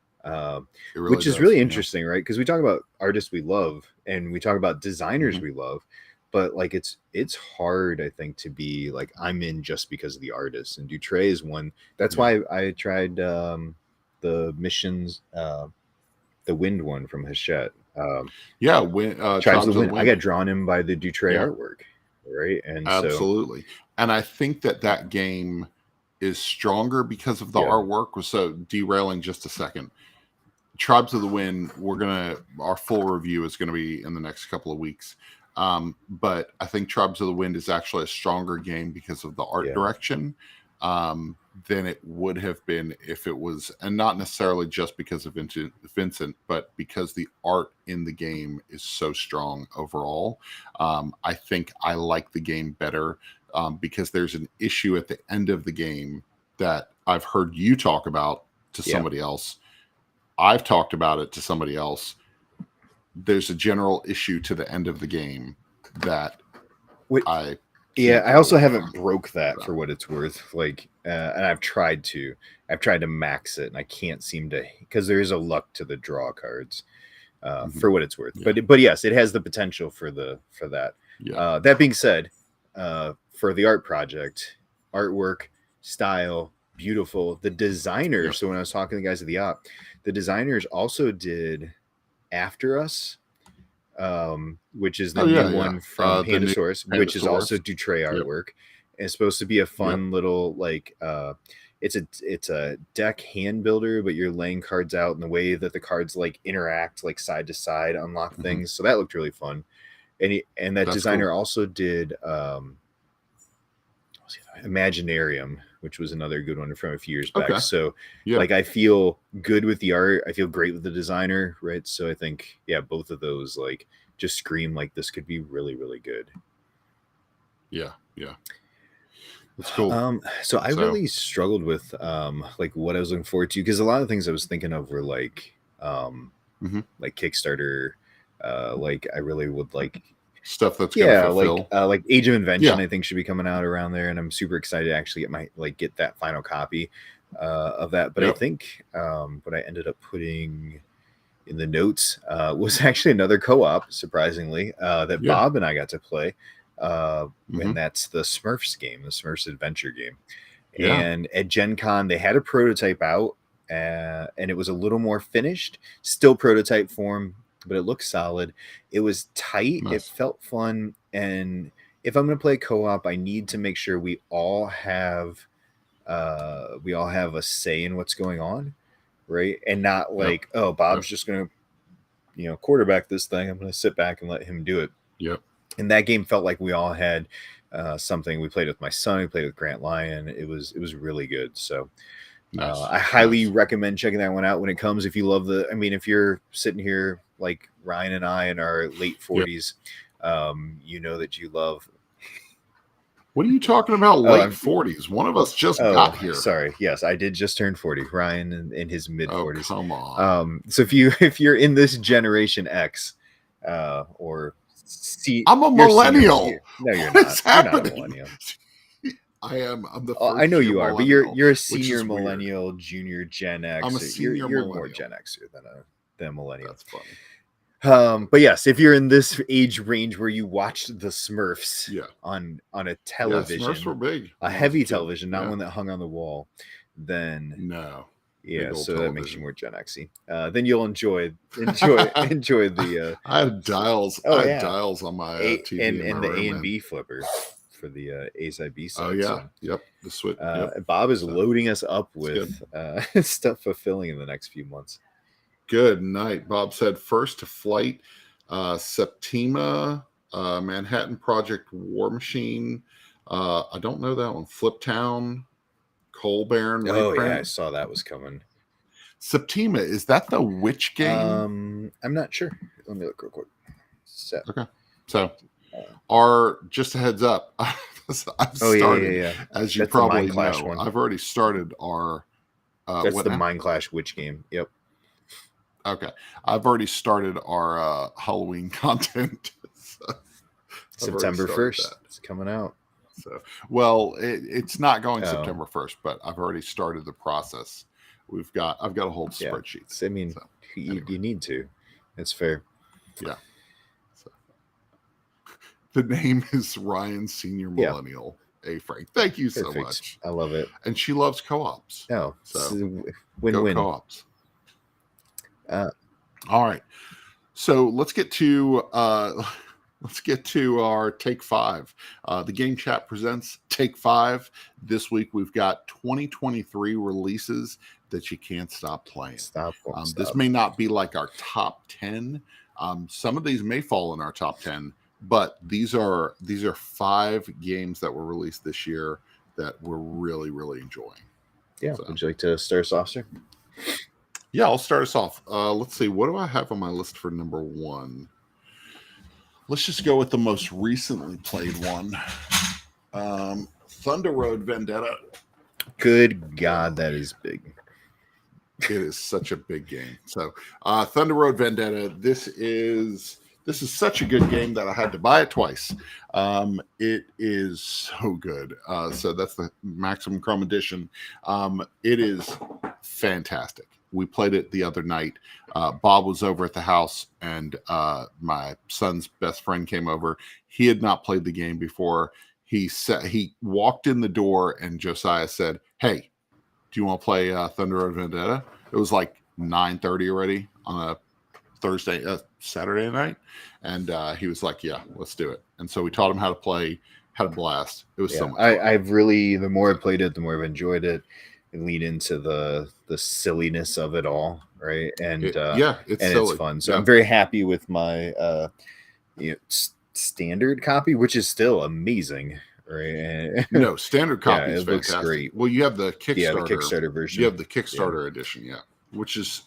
[SPEAKER 2] Really which is really interesting, right? Because we talk about artists we love and we talk about designers we love, but like it's hard, I think, to be like I'm in just because of the artist. And Dutray is one. That's why I tried the missions, the wind one from Hachette. Tribes of the Wind. I got drawn in by the Dutray artwork, right? And
[SPEAKER 1] absolutely. And I think that game is stronger because of the artwork. So derailing just a second. Tribes of the Wind, our full review is gonna be in the next couple of weeks. But I think Tribes of the Wind is actually a stronger game because of the art direction than it would have been if it was, and not necessarily just because of Vincent, but because the art in the game is so strong overall. I think I like the game better because there's an issue at the end of the game that I've heard you talk about to somebody else. I've talked about it to somebody else. There's a general issue to the end of the game that I
[SPEAKER 2] also haven't broke that for what it's worth. Like, and I've tried to max it, and I can't seem to, because there is a luck to the draw cards. For what it's worth, but yes, it has the potential for that. That being said, for the art project, artwork, style, beautiful. The designer. So when I was talking to the guys at the op, the designers also did After Us, which is the new one from Pandasaurus, which is also Dutray artwork. And it's supposed to be a fun little like. It's a deck hand builder, but you're laying cards out in the way that the cards like interact, like side to side, unlock things. So that looked really fun. And that designer also did Imaginarium, which was another good one from a few years back. So like I feel good with the art. I feel great with the designer, right? So I think both of those like just scream like this could be really, really good.
[SPEAKER 1] Yeah. That's cool.
[SPEAKER 2] So I really struggled with like what I was looking forward to, because a lot of things I was thinking of were like like Kickstarter, like I really would like
[SPEAKER 1] stuff that's
[SPEAKER 2] like Age of Invention I think should be coming out around there, and I'm super excited to actually get that final copy of that. But I think what I ended up putting in the notes was actually another co-op, surprisingly, that Bob and I got to play. And that's the Smurfs game, the Smurfs adventure game. And at Gen Con, they had a prototype out, and it was a little more finished, still prototype form, but it looked solid. It was tight. It felt fun. And if I'm going to play co-op, I need to make sure we all have a say in what's going on, right? And not like, oh, Bob's just going to, quarterback this thing. I'm going to sit back and let him do it. And that game felt like we all had something. We played with my son. We played with Grant Lyon. It was really good. So I highly recommend checking that one out when it comes. If you love if you're sitting here like Ryan and I in our late 40s, you know that you love.
[SPEAKER 1] What are you talking about? Late 40s. One of us just got here.
[SPEAKER 2] Sorry. Yes, I did just turn 40. Ryan in his mid 40s.
[SPEAKER 1] Oh, come on.
[SPEAKER 2] So if you're in this Generation X, or
[SPEAKER 1] I'm a millennial.
[SPEAKER 2] No, you're not. You're not a millennial.
[SPEAKER 1] I am. I'm the.
[SPEAKER 2] I know you are, but you're a senior millennial, junior Gen X.
[SPEAKER 1] I'm a senior millennial.
[SPEAKER 2] You're more Gen Xer than a millennial.
[SPEAKER 1] That's funny.
[SPEAKER 2] But yes, if you're in this age range where you watched the Smurfs on a television,
[SPEAKER 1] Smurfs were big.
[SPEAKER 2] A heavy television, not one that hung on the wall, then
[SPEAKER 1] no.
[SPEAKER 2] Yeah, so that makes you more Gen X-y. Then you'll enjoy the.
[SPEAKER 1] I had dials. I had dials on my TV
[SPEAKER 2] and the A and B flipper for the A side B side.
[SPEAKER 1] Oh yeah, so. The switch.
[SPEAKER 2] Bob is loading us up with stuff fulfilling in the next few months.
[SPEAKER 1] Good night. Bob said first to flight, Septima, Manhattan Project War Machine. I don't know that one. Flip Town. Coal Baron.
[SPEAKER 2] Oh yeah, I saw that was coming.
[SPEAKER 1] Septima, is that the witch game?
[SPEAKER 2] I'm not sure. Let me look real quick.
[SPEAKER 1] Okay. So, just a heads up. I've started, as you probably know, one. I've already started our.
[SPEAKER 2] That's the Mind Clash witch game. Yep.
[SPEAKER 1] Okay, I've already started our Halloween content.
[SPEAKER 2] September 1st. It's coming out.
[SPEAKER 1] So, well, it's not going September 1st, but I've already started the process. I've got a whole spreadsheet.
[SPEAKER 2] I mean, you need to. It's fair.
[SPEAKER 1] Yeah. So, the name is Ryan Senior Millennial A. Frank. Thank you so much.
[SPEAKER 2] I love it.
[SPEAKER 1] And she loves co-ops.
[SPEAKER 2] Oh,
[SPEAKER 1] so
[SPEAKER 2] win-win.
[SPEAKER 1] Go co-ops. All right. So let's get to our Take 5. The Game Chat presents Take 5. This week we've got 2023 releases that you can't stop playing. This may not be like our top 10. Some of these may fall in our top 10, but these are 5 games that were released this year that we're really, really enjoying.
[SPEAKER 2] Yeah. So, would you like to start us off, sir?
[SPEAKER 1] Yeah, I'll start us off. Let's see. What do I have on my list for number 1? Let's just go with the most recently played one. Thunder Road Vendetta.
[SPEAKER 2] Good God, that is big.
[SPEAKER 1] It is such a big game. So, Thunder Road Vendetta. This is such a good game that I had to buy it twice. It is so good. So that's the Maximum Chrome Edition. It is fantastic. We played it the other night. Bob was over at the house, and my son's best friend came over. He had not played the game before. He walked in the door, and Josiah said, "Hey, do you want to play Thunder Road Vendetta?" It was like 9:30 already on a Saturday night, and he was like, "Yeah, let's do it." And so we taught him how to play. Had a blast. It was so much fun.
[SPEAKER 2] I've really, the more I played it, the more I've enjoyed it. And lead into the silliness of it all, right? And it's fun. So I'm very happy with my standard copy, which is still amazing. Right?
[SPEAKER 1] No, standard copy is
[SPEAKER 2] it
[SPEAKER 1] fantastic.
[SPEAKER 2] Looks great.
[SPEAKER 1] Well, you have the Kickstarter,
[SPEAKER 2] the Kickstarter version.
[SPEAKER 1] You have the Kickstarter edition, which is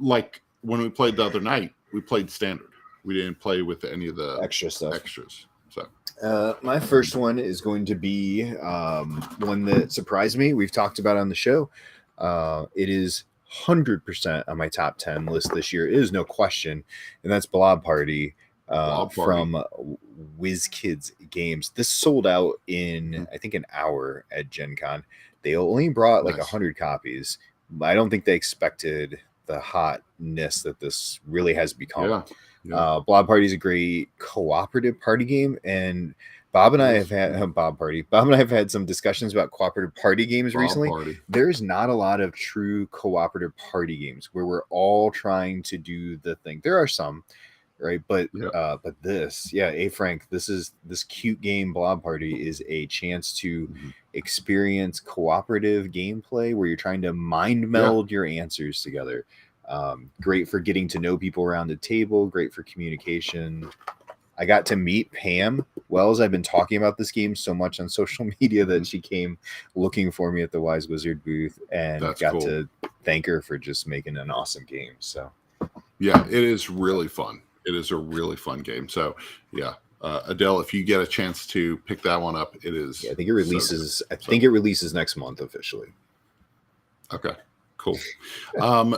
[SPEAKER 1] like when we played the other night, we played standard. We didn't play with any of the
[SPEAKER 2] extra stuff.
[SPEAKER 1] Extras. So
[SPEAKER 2] my first one is going to be one that surprised me. We've talked about it on the show. It is 100% on my top 10 list this year. It is no question, and that's Blob Party. From WizKids Games. This sold out in I think an hour at Gen Con. They only brought like 100 copies. I don't think they expected the hotness that this really has become. Blob Party is a great cooperative party game, and Bob and I have had some discussions about cooperative party games recently. There's not a lot of true cooperative party games where we're all trying to do the thing. There are some, right? But this, Frank, this cute game Blob Party is a chance to experience cooperative gameplay where you're trying to mind meld your answers together. Great for getting to know people around the table, great for communication. I got to meet Pam Wells. I've been talking about this game so much on social media that she came looking for me at the Wise Wizard booth, and got to thank her for just making an awesome game. So
[SPEAKER 1] yeah, it is really fun. It is a really fun game. So Adele, if you get a chance to pick that one up, it is.
[SPEAKER 2] I think it releases. I think it releases next month officially.
[SPEAKER 1] Okay, cool.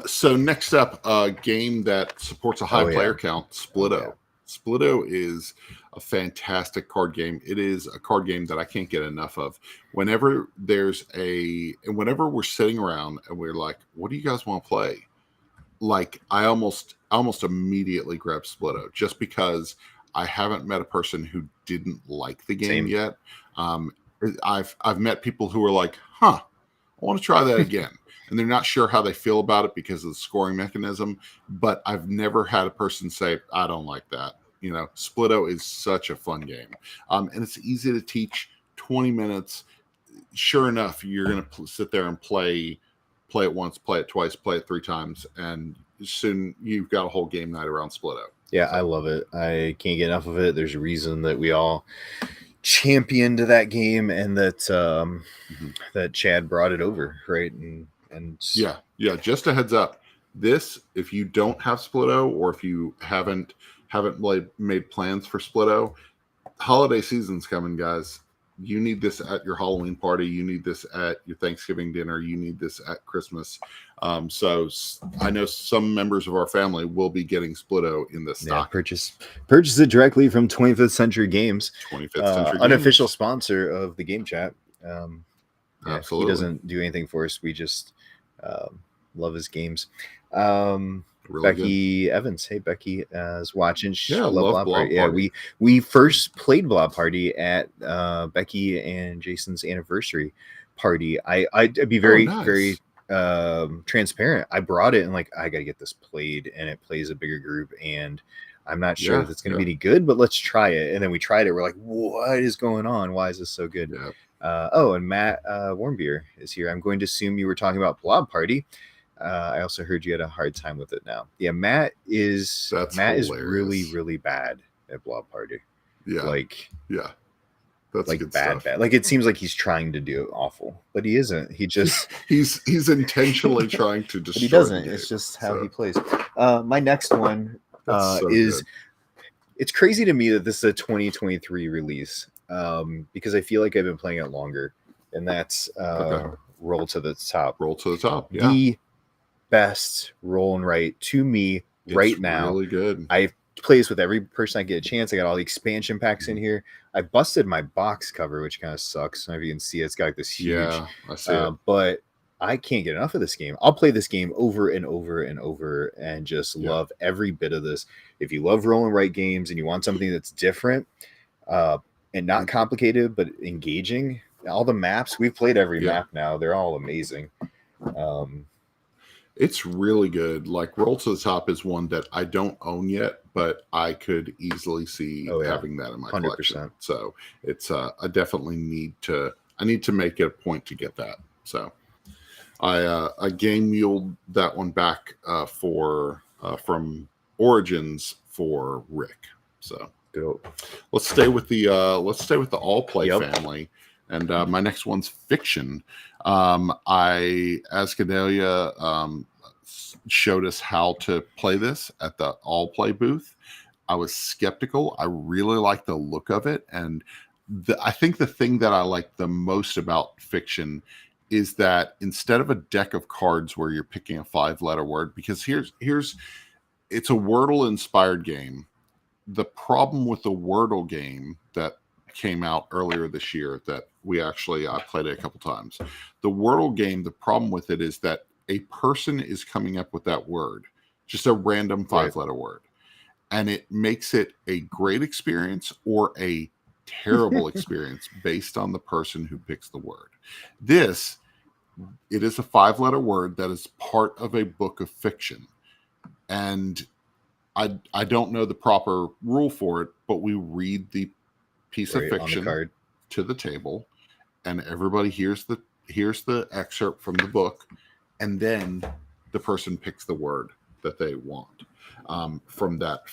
[SPEAKER 1] So next up, a game that supports a high player count, Splitto. Splitto is a fantastic card game. It is a card game that I can't get enough of. Whenever we're sitting around and we're like, "What do you guys want to play?" Like I almost immediately grab Splitto just because I haven't met a person who didn't like the game yet. I've met people who are like, "Huh, I want to try that again," and they're not sure how they feel about it because of the scoring mechanism. But I've never had a person say, "I don't like that." Splitto is such a fun game, and it's easy to teach. 20 minutes. Sure enough, you're going to sit there and play it once, play it twice, play it 3 times, and soon you've got a whole game night around Splitto.
[SPEAKER 2] Yeah, I love it. I can't get enough of it. There's a reason that we all championed that game, and that that Chad brought it over, right? And
[SPEAKER 1] just a heads up. This, if you don't have Splitto, or if you haven't made plans for Splitto, holiday season's coming, guys. You need this at your Halloween party. You need this at your Thanksgiving dinner. You need this at Christmas. So I know some members of our family will be getting Splitto in this stock.
[SPEAKER 2] Purchase it directly from 25th Century Games.
[SPEAKER 1] 25th Century
[SPEAKER 2] unofficial sponsor of the Game Chat.
[SPEAKER 1] Absolutely.
[SPEAKER 2] He doesn't do anything for us. We just love his games.
[SPEAKER 1] Really
[SPEAKER 2] Becky
[SPEAKER 1] good.
[SPEAKER 2] Evans. Hey, Becky is watching.
[SPEAKER 1] Love Blob Party.
[SPEAKER 2] Yeah, we first played Blob Party at Becky and Jason's anniversary party. I'd be very transparent. I brought it and I gotta get this played, and it plays a bigger group, and I'm not sure if it's gonna be any good, but let's try it. And then we tried it. We're like, what is going on? Why is this so good? And Matt Warmbier is here. I'm going to assume you were talking about Blob Party. I also heard you had a hard time with it now. Yeah, Matt is really, really bad at Blob Party.
[SPEAKER 1] Yeah. That's good
[SPEAKER 2] bad.
[SPEAKER 1] stuff.
[SPEAKER 2] It seems like he's trying to do awful, but he isn't. He just
[SPEAKER 1] he's intentionally trying to destroy.
[SPEAKER 2] But he doesn't. It's just how he plays. My next one is. It's crazy to me that this is a 2023 release, because I feel like I've been playing it longer. and that's
[SPEAKER 1] Okay.
[SPEAKER 2] Roll to the Top.
[SPEAKER 1] Roll to the Top. Yeah.
[SPEAKER 2] The best roll and write to me right
[SPEAKER 1] It's
[SPEAKER 2] now.
[SPEAKER 1] really good.
[SPEAKER 2] I play this with every person I get a chance. I got all the expansion packs in here. I busted my box cover, which kind of sucks. I don't know if you can see it. It's got like this huge.
[SPEAKER 1] Yeah, I see it.
[SPEAKER 2] But I can't get enough of this game. I'll play this game over and over and over and just love every bit of this. If you love roll and write games and you want something that's different and not complicated but engaging, all the maps, we've played every map now. They're all amazing.
[SPEAKER 1] It's really good. Like Roll to the Top is one that I don't own yet, but I could easily see having that in my 100%. Collection. So it's I definitely need to make it a point to get that. So I game muled that one back from Origins for Rick. So let's stay with the all play family. And my next one's Fiction. Ascadelia showed us how to play this at the all play booth. I was skeptical. I really like the look of it. And I think the thing that I like the most about Fiction is that instead of a deck of cards where you're picking a 5-letter word, because it's a Wordle inspired game. The problem with the Wordle game that came out earlier this year that I played it a couple times. The Wordle game, the problem with it is that a person is coming up with that word, just a random 5-letter word. And it makes it a great experience or a terrible experience based on the person who picks the word. It is a 5-letter word that is part of a book of fiction. And I don't know the proper rule for it, but we read the piece of fiction to the table, and everybody hears the excerpt from the book, and then the person picks the word that they want from that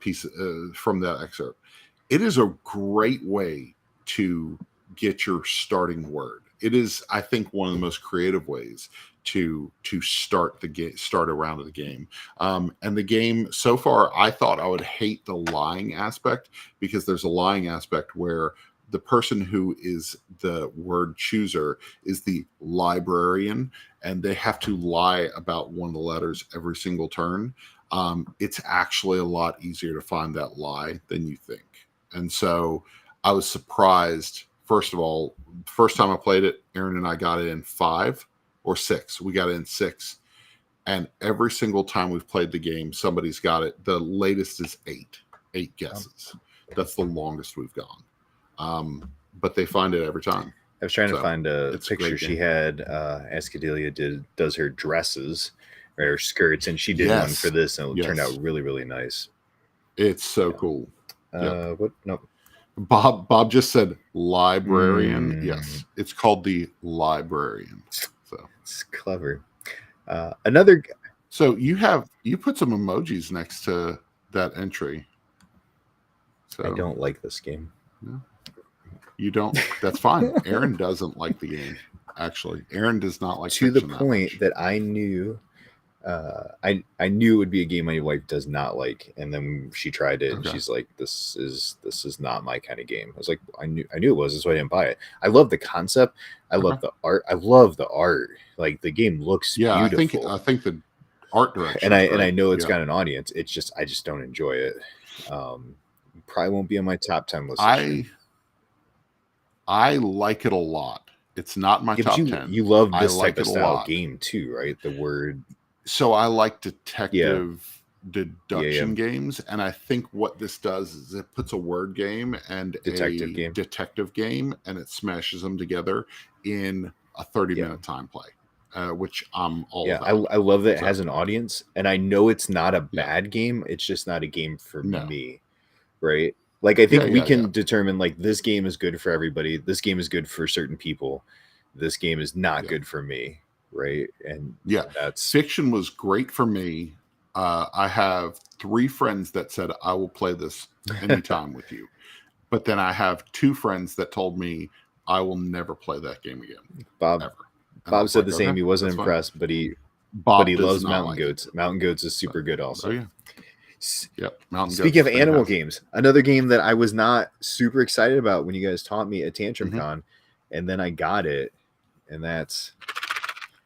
[SPEAKER 1] piece from that excerpt. It is a great way to get your starting word. It is, I think, one of the most creative ways to start a round of the game. And the game so far, I thought I would hate the lying aspect, because there's a lying aspect where the person who is the word chooser is the librarian, and they have to lie about one of the letters every single turn. It's actually a lot easier to find that lie than you think. And so I was surprised. First of all, first time I played it, Aaron and I got it in 5 or 6. We got it in 6. And every single time we've played the game, somebody's got it. The latest is 8 guesses. That's the longest we've gone. But they find it every time.
[SPEAKER 2] I was trying to find a picture. She had Ascadelia does her dresses or her skirts, and she did one for this, and it turned out really, really nice.
[SPEAKER 1] It's so cool.
[SPEAKER 2] What? No.
[SPEAKER 1] Bob just said librarian. Yes, it's called the Librarian. So
[SPEAKER 2] it's clever.
[SPEAKER 1] So you put some emojis next to that entry. So
[SPEAKER 2] I don't like this game.
[SPEAKER 1] No, you don't. That's fine. Aaron doesn't like the game. Actually, Aaron does not like
[SPEAKER 2] to the point that I knew. I knew it would be a game my wife does not like, and then she tried it, and she's like, "This is not my kind of game." I was like, "I knew it was, that's why I didn't buy it." I love the concept. I love the art. I love the art. Like, the game looks beautiful.
[SPEAKER 1] I think the art direction.
[SPEAKER 2] And I know it's got an audience. It's just I just don't enjoy it. Probably won't be on my top 10 list.
[SPEAKER 1] I like it a lot. It's not my top 10.
[SPEAKER 2] You love this type of style game too, right? The word.
[SPEAKER 1] So I like detective deduction games, and I think what this does is it puts a word game and detective game, and it smashes them together in a 30-minute time play, which I'm all about.
[SPEAKER 2] I love that it has an audience, and I know it's not a bad game. It's just not a game for me, right? Like, I think we can determine, like, this game is good for everybody. This game is good for certain people. This game is not good for me. Right. And that's
[SPEAKER 1] Fiction was great for me. I have 3 friends that said I will play this anytime with you, but then I have 2 friends that told me I will never play that game again.
[SPEAKER 2] Bob said the same. He wasn't impressed, but he loves Mountain Goats. Mountain Goats is super good also. Speaking of animal games, another game that I was not super excited about when you guys taught me at Tantrum Con and then I got it, and that's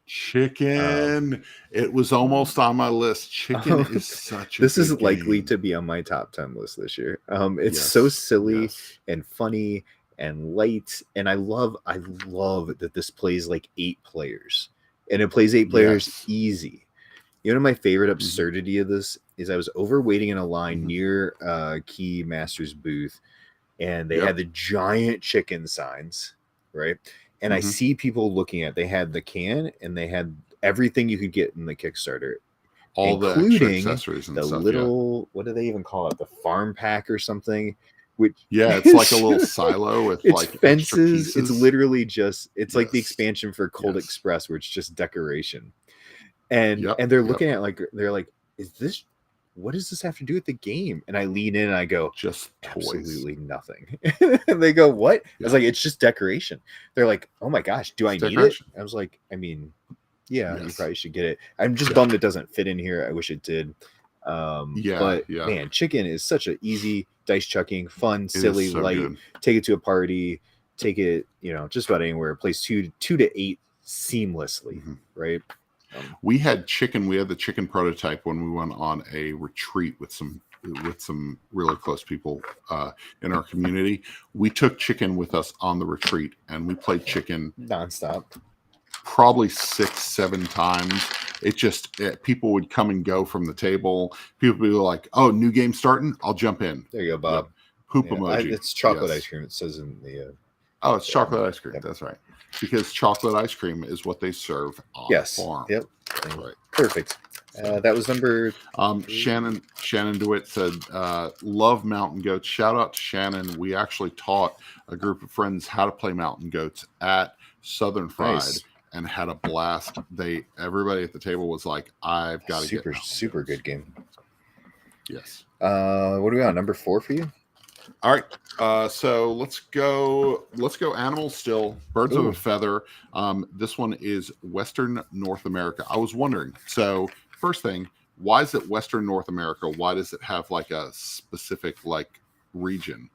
[SPEAKER 1] Chicken. It was almost on my list. Chicken is such a
[SPEAKER 2] this
[SPEAKER 1] good
[SPEAKER 2] is likely
[SPEAKER 1] game.
[SPEAKER 2] to be on my top 10 list this year. It's so silly and funny and light, and I love that this plays like 8 players, and it plays 8 players easy. You know, my favorite absurdity of this is I was waiting in a line near Key Master's booth, and they had the giant chicken signs, right? And I see people looking at, they had the can and they had everything you could get in the Kickstarter,
[SPEAKER 1] all
[SPEAKER 2] including
[SPEAKER 1] the extra accessories and
[SPEAKER 2] the
[SPEAKER 1] stuff,
[SPEAKER 2] little, what do they even call it? The farm pack or something. Which
[SPEAKER 1] it's like a little silo with
[SPEAKER 2] it's
[SPEAKER 1] like
[SPEAKER 2] fences. It's literally just, it's like the
[SPEAKER 1] Yes.
[SPEAKER 2] expansion for Cold Express, where it's just decoration. And
[SPEAKER 1] Yep,
[SPEAKER 2] and they're looking at like, they're like, is this, what does this have to do with the game? And I lean in and I go,
[SPEAKER 1] just
[SPEAKER 2] absolutely nothing. And they go, what? I was like, it's just decoration. They're like, oh my gosh, do I need it? I was like, I mean, yeah, you probably should get it. I'm just bummed it doesn't fit in here. I wish it did. But man, chicken is such an easy dice chucking, fun, silly, light. Good. Take it to a party, take it, you know, just about anywhere. It plays 2 to 8 seamlessly, right?
[SPEAKER 1] We had chicken. We had the chicken prototype when we went on a retreat with some really close people in our community. We took chicken with us on the retreat, and we played chicken
[SPEAKER 2] nonstop,
[SPEAKER 1] probably 6-7 times. People would come and go from the table. People would be like, "Oh, new game starting? I'll jump in."
[SPEAKER 2] There you go, Bob.
[SPEAKER 1] Yep. Poop emoji.
[SPEAKER 2] It's chocolate ice cream. It says in the.
[SPEAKER 1] Oh, it's chocolate ice cream. Yep. That's right. Because chocolate ice cream is what they serve on the farm.
[SPEAKER 2] Yep.
[SPEAKER 1] Right.
[SPEAKER 2] Perfect. That was number.
[SPEAKER 1] Shannon DeWitt said, "Love mountain goats." Shout out to Shannon. We actually taught a group of friends how to play mountain goats at Southern Fried and had a blast. Everybody at the table was like, "I've got to get
[SPEAKER 2] super good game."
[SPEAKER 1] Yes.
[SPEAKER 2] What do we got? Number 4 for you?
[SPEAKER 1] All right, so let's go animals still. Birds of a feather. This one is Western North America. I was wondering, so first thing, why is it Western North America? Why does it have like a specific like region?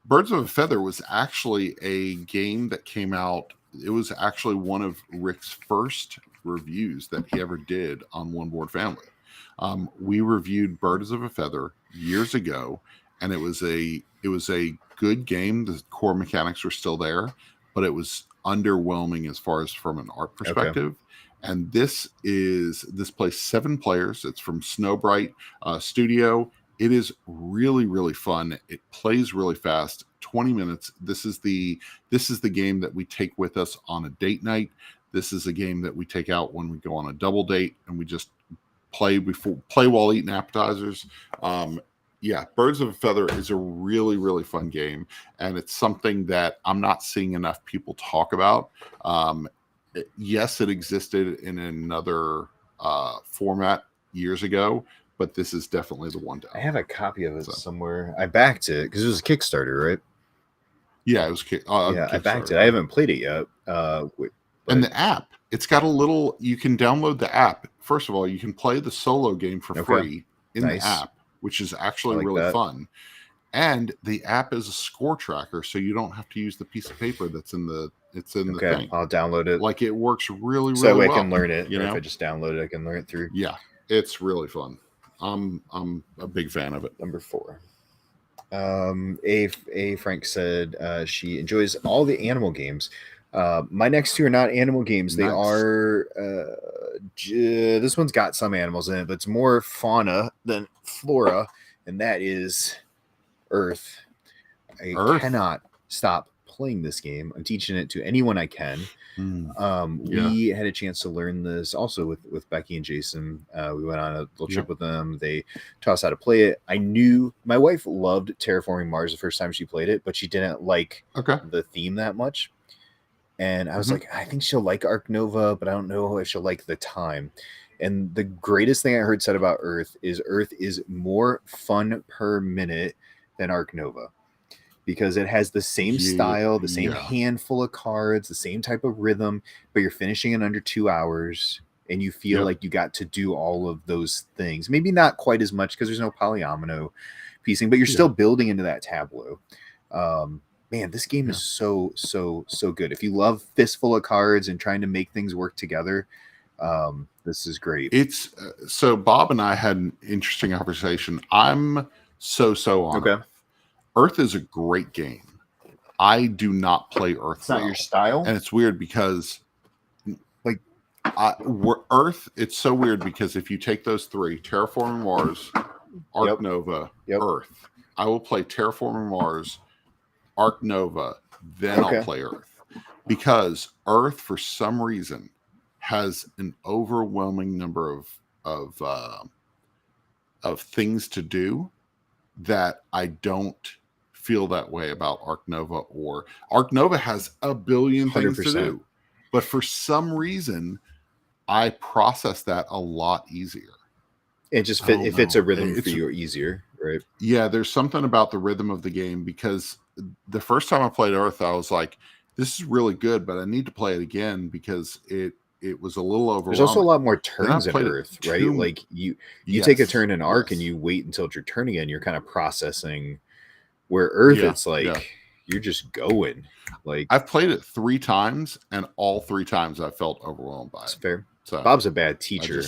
[SPEAKER 1] Birds of a Feather was actually a game that came out. It was actually one of Rick's first reviews that he ever did on One Board Family. We reviewed Birds of a Feather years ago, and it was a good game. The core mechanics were still there, but it was underwhelming as far as from an art perspective. Okay. And this plays 7 players. It's from Snowbright Studio. It is really, really fun. It plays really fast. 20 minutes. This is the game that we take with us on a date night. This is a game that we take out when we go on a double date, and we just play while eating appetizers. Birds of a Feather is a really, really fun game, and it's something that I'm not seeing enough people talk about. Yes, it existed in another format years ago, but this is definitely the one.
[SPEAKER 2] I have a copy of it somewhere. I backed it because it was a Kickstarter, right?
[SPEAKER 1] Yeah, it was.
[SPEAKER 2] I backed it. I haven't played it yet.
[SPEAKER 1] And the app, it's got a little. You can download the app. First of all, you can play the solo game for free in the app, which is actually really fun. And the app is a score tracker, so you don't have to use the piece of paper that's in the. It's in the thing.
[SPEAKER 2] I'll download it.
[SPEAKER 1] Like it works really, really
[SPEAKER 2] well.
[SPEAKER 1] So
[SPEAKER 2] I can learn it.
[SPEAKER 1] You know,
[SPEAKER 2] if I just download it, I can learn it through.
[SPEAKER 1] Yeah, it's really fun. I'm a big fan of it.
[SPEAKER 2] Number 4. A Frank said she enjoys all the animal games. My next 2 are not animal games. They are this one's got some animals in it, but it's more fauna than flora, and that is Earth. I cannot stop playing this game. I'm teaching it to anyone I can. We had a chance to learn this also with Becky and Jason. We went on a little trip with them. They taught us how to play it. I knew my wife loved Terraforming Mars the first time she played it, but she didn't like the theme that much. And I was like, I think she'll like Ark Nova, but I don't know if she'll like the time. And the greatest thing I heard said about Earth is more fun per minute than Ark Nova, because it has the same style, the same handful of cards, the same type of rhythm, but you're finishing in under 2 hours, and you feel like you got to do all of those things. Maybe not quite as much because there's no polyomino piecing, but you're still building into that tableau. man, this game is so good. If you love fistful of cards and trying to make things work together, this is great.
[SPEAKER 1] It's so Bob and I had an interesting conversation. I'm so on
[SPEAKER 2] Okay.
[SPEAKER 1] Earth. Earth is a great game. I do not play Earth.
[SPEAKER 2] It's not your style,
[SPEAKER 1] and it's weird because, like, Earth. It's so weird because if you take those three: Terraforming Mars, Ark Nova, Earth. I will play Terraforming Mars, Ark Nova, then I'll play Earth, because Earth, for some reason, has an overwhelming number of things to do that I don't feel that way about Ark Nova. Or Ark Nova has a billion 100%. Things to do, but for some reason I process that a lot easier.
[SPEAKER 2] It just fits a rhythm for you easier, right?
[SPEAKER 1] Yeah, there's something about the rhythm of the game, because the first time I played Earth, I was like, this is really good, but I need to play it again because it was a little overwhelming.
[SPEAKER 2] There's also a lot more turns in Earth, right? Like you take a turn in Ark and you wait until it's your turn again. You're kind of processing. Where Earth, it's like you're just going. Like,
[SPEAKER 1] I've played it 3 times, and all 3 times I felt overwhelmed by it.
[SPEAKER 2] That's fair. So Bob's a bad teacher,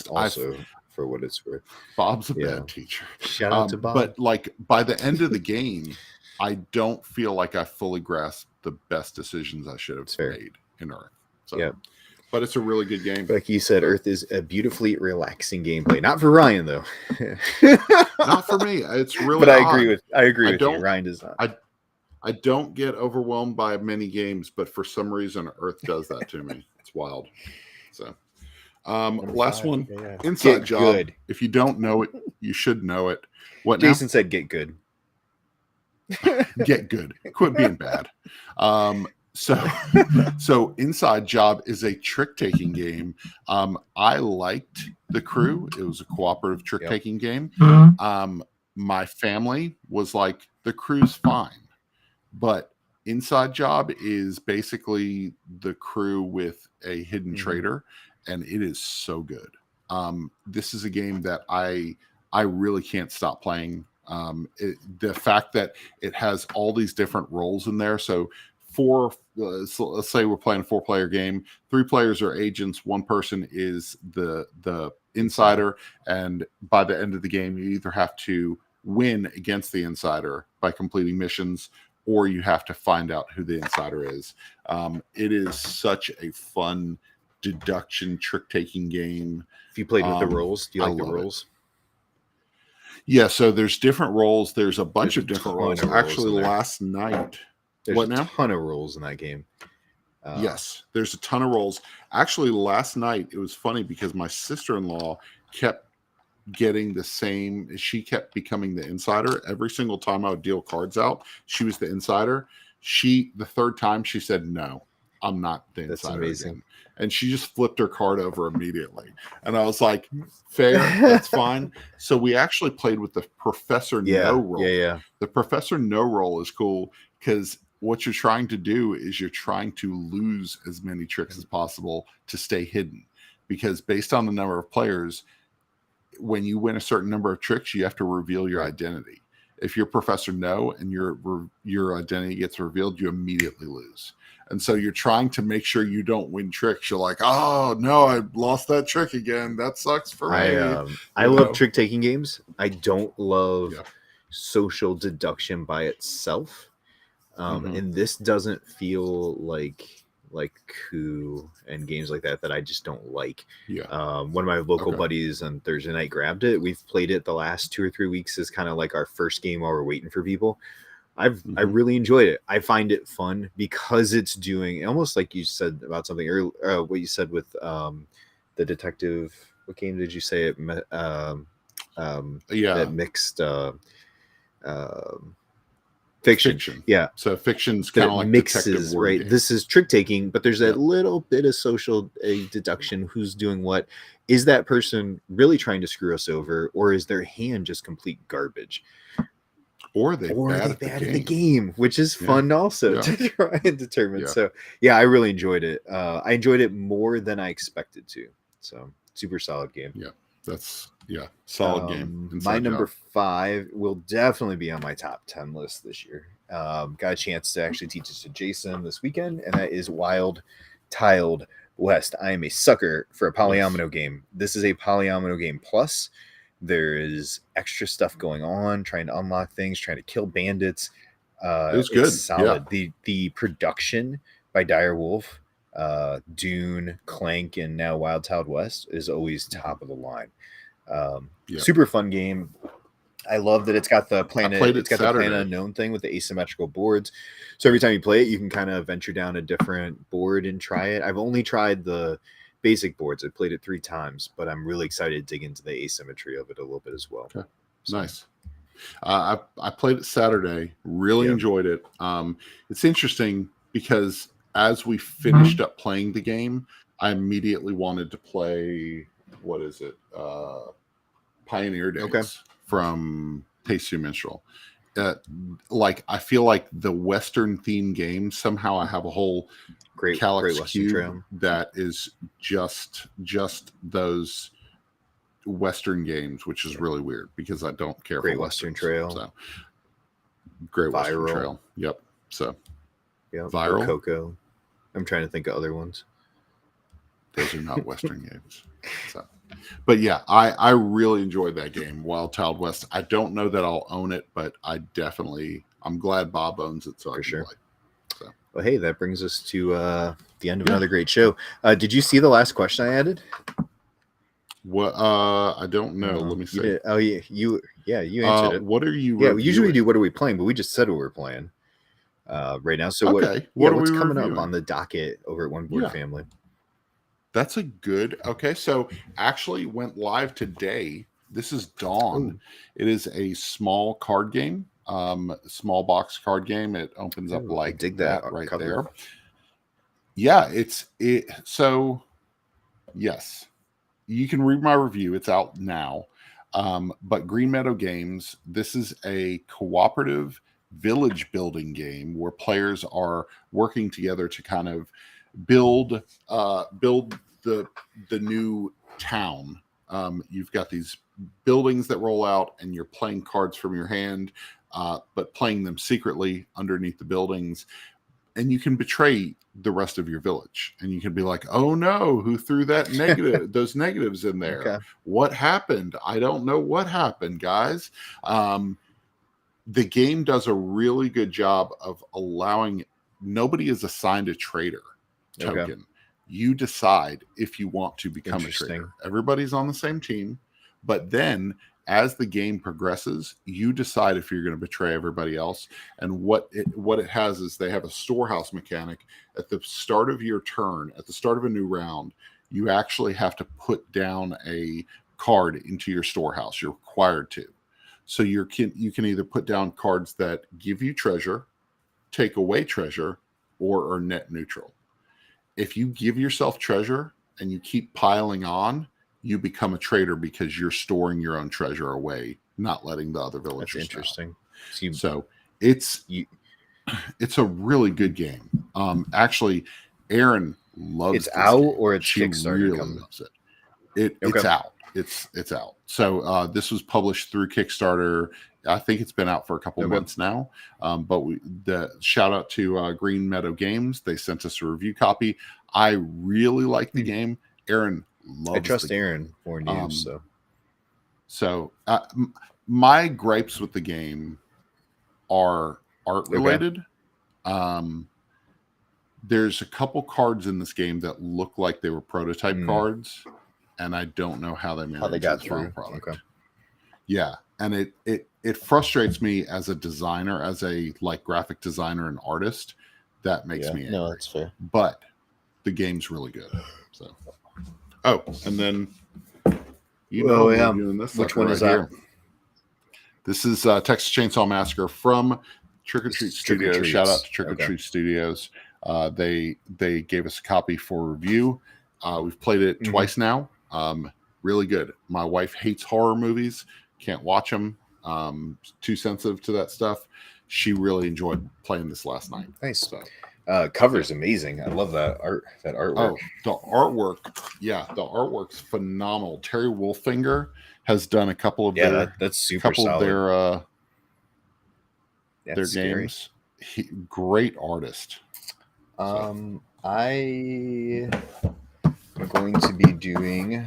[SPEAKER 2] for what it's worth.
[SPEAKER 1] Bob's a bad teacher.
[SPEAKER 2] Shout out to Bob.
[SPEAKER 1] But like by the end of the game, I don't feel like I fully grasped the best decisions I should have made in Earth. So, but it's a really good game.
[SPEAKER 2] Like you said, Earth is a beautifully relaxing gameplay. Not for Ryan though.
[SPEAKER 1] Not for me. It's really.
[SPEAKER 2] But I agree with you. Ryan does not.
[SPEAKER 1] I don't get overwhelmed by many games, but for some reason, Earth does that to me. It's wild. So, last one, Inside Job. Good. If you don't know it, you should know it. What
[SPEAKER 2] Jason said, get good.
[SPEAKER 1] Get good. Quit being bad. So Inside Job is a trick-taking game. I liked the crew. It was a cooperative trick-taking game. My family was like, the crew's fine. But Inside Job is basically the crew with a hidden traitor, and it is so good. This is a game that I really can't stop playing. The fact that it has all these different roles in there. So let's say we're playing a 4-player game. 3 players are agents. 1 person is the insider. And by the end of the game, you either have to win against the insider by completing missions, or you have to find out who the insider is. It is such a fun deduction trick-taking game.
[SPEAKER 2] If you played with the roles, do you like the roles?
[SPEAKER 1] Yeah, so there's different roles. There's a bunch of different roles. Actually, last night...
[SPEAKER 2] There's a ton of roles in that game.
[SPEAKER 1] Yes, there's a ton of roles. Actually, last night, it was funny because my sister-in-law kept getting the same. She kept becoming the insider. Every single time I would deal cards out, she was the insider. The 3rd time, she said, no, I'm not the insider. That's amazing. Again. And she just flipped her card over immediately. And I was like, fair, that's fine. So we actually played with the Professor No role.
[SPEAKER 2] Yeah.
[SPEAKER 1] The Professor No role is cool because what you're trying to do is you're trying to lose as many tricks as possible to stay hidden. Because based on the number of players, when you win a certain number of tricks, you have to reveal your identity. If you're Professor No and your identity gets revealed, you immediately lose. And so you're trying to make sure you don't win tricks. You're like, oh, no, I lost that trick again. That sucks for me.
[SPEAKER 2] I love trick-taking games. I don't love social deduction by itself. And this doesn't feel like Coup and games like that I just don't like. One of my local buddies on Thursday night grabbed it. We've played it the last 2 or 3 weeks as kind of like our first game while we're waiting for people. I really enjoyed it. I find it fun because it's doing almost like you said about something earlier, what you said with the detective. What game did you say it? That mixed fiction. Yeah.
[SPEAKER 1] So fiction's kind of like
[SPEAKER 2] mixes, right? Game. This is trick taking, but there's a little bit of social deduction. Who's doing what? Is that person really trying to screw us over, or is their hand just complete garbage?
[SPEAKER 1] Or they bad at the game,
[SPEAKER 2] which is fun also to try and determine. So I really enjoyed it. I enjoyed it more than I expected to. So super solid game.
[SPEAKER 1] Yeah. That's solid game.
[SPEAKER 2] My number
[SPEAKER 1] job.
[SPEAKER 2] 5 will definitely be on my top 10 list this year. Got a chance to actually teach it to Jason this weekend, and that is Wild Tiled West. I am a sucker for a polyomino game. This is a polyomino game plus. There is extra stuff going on, trying to unlock things, trying to kill bandits.
[SPEAKER 1] It was good.
[SPEAKER 2] It's solid. The production by Dire Wolf, Dune, Clank, and now Wild Tiled West is always top of the line. Super fun game. I love that it's got the planet. It's got the planet unknown thing with the asymmetrical boards. So every time you play it, you can kind of venture down a different board and try it. I've only tried the basic boards. I played it 3 times, but I'm really excited to dig into the asymmetry of it a little bit as well.
[SPEAKER 1] Okay. So. Nice. I played it Saturday. Really enjoyed it. It's interesting because as we finished up playing the game, I immediately wanted to play. What is it? Pioneer Days from Tasty Minstrel. I feel like the Western themed game, somehow I have a whole Calyx cube that is just those Western games, which is really weird because I don't care
[SPEAKER 2] for
[SPEAKER 1] Western
[SPEAKER 2] Trail.
[SPEAKER 1] So Great Western Trail. Yep. So
[SPEAKER 2] Viral Coco. I'm trying to think of other ones.
[SPEAKER 1] Those are not Western games. So but yeah, I really enjoyed that game, Wild Tiled West. I don't know that I'll own it, but I'm glad Bob owns it, so I can play. So.
[SPEAKER 2] Well, hey, that brings us to the end of another great show. Did you see the last question I added?
[SPEAKER 1] What? I don't know. Let me see.
[SPEAKER 2] You answered it.
[SPEAKER 1] What are you?
[SPEAKER 2] Yeah, we usually do. What are we playing? But we just said what we're playing right now. So what's coming up on the docket over at One Board Family?
[SPEAKER 1] That's a good. Okay, so actually went live today. This is Dawn. Ooh. It is a small card game, small box card game. It opens up like
[SPEAKER 2] dig that
[SPEAKER 1] right
[SPEAKER 2] cover.
[SPEAKER 1] there. Yeah, So yes, you can read my review. It's out now. But Green Meadow Games. This is a cooperative village building game where players are working together to kind of build the new town. You've got these buildings that roll out and you're playing cards from your hand, but playing them secretly underneath the buildings, and you can betray the rest of your village, and you can be like, oh no, who threw that negative those negatives in there? Okay. What happened? I don't know what happened, guys. The game does a really good job of allowing nobody is assigned a traitor token. Okay. You decide if you want to become a traitor. Everybody's on the same team, but then as the game progresses, you decide if you're going to betray everybody else. And what it has is they have a storehouse mechanic. At the start of your turn, at the start of a new round, you actually have to put down a card into your storehouse. You're required to. So you can either put down cards that give you treasure, take away treasure, or are net neutral. If you give yourself treasure and you keep piling on, you become a traitor because you're storing your own treasure away, not letting the other villagers know.
[SPEAKER 2] That's interesting.
[SPEAKER 1] So it's a really good game. Actually, Aaron loves
[SPEAKER 2] it. It's out or it's Kickstarter.
[SPEAKER 1] Really loves it. It's out. It's out. So this was published through Kickstarter. I think it's been out for a couple months now. But the shout out to Green Meadow Games. They sent us a review copy. I really like the game. Aaron loves it.
[SPEAKER 2] I trust Aaron more news.
[SPEAKER 1] So my gripes with the game are art related. There's a couple cards in this game that look like they were prototype cards, and I don't know how they managed
[SPEAKER 2] how they got
[SPEAKER 1] the
[SPEAKER 2] through.
[SPEAKER 1] Product.
[SPEAKER 2] Okay.
[SPEAKER 1] Yeah, and it frustrates me as a designer, as a graphic designer and artist. That makes me angry.
[SPEAKER 2] No, that's fair.
[SPEAKER 1] But the game's really good. So, and then doing this.
[SPEAKER 2] Which one is that?
[SPEAKER 1] Here. This is Texas Chainsaw Massacre from Trick or Treat Studios. Shout out to Trick or Treat Studios. They gave us a copy for review. We've played it twice now. Really good. My wife hates horror movies. Can't watch them. Too sensitive to that stuff. She really enjoyed playing this last night.
[SPEAKER 2] Nice.
[SPEAKER 1] So.
[SPEAKER 2] Cover's amazing. I love that art. That artwork.
[SPEAKER 1] Oh, the artwork. Yeah, the artwork's phenomenal. Terry Wolfinger has done a couple of
[SPEAKER 2] that's super solid.
[SPEAKER 1] Their games. Great artist.
[SPEAKER 2] I'm going to be doing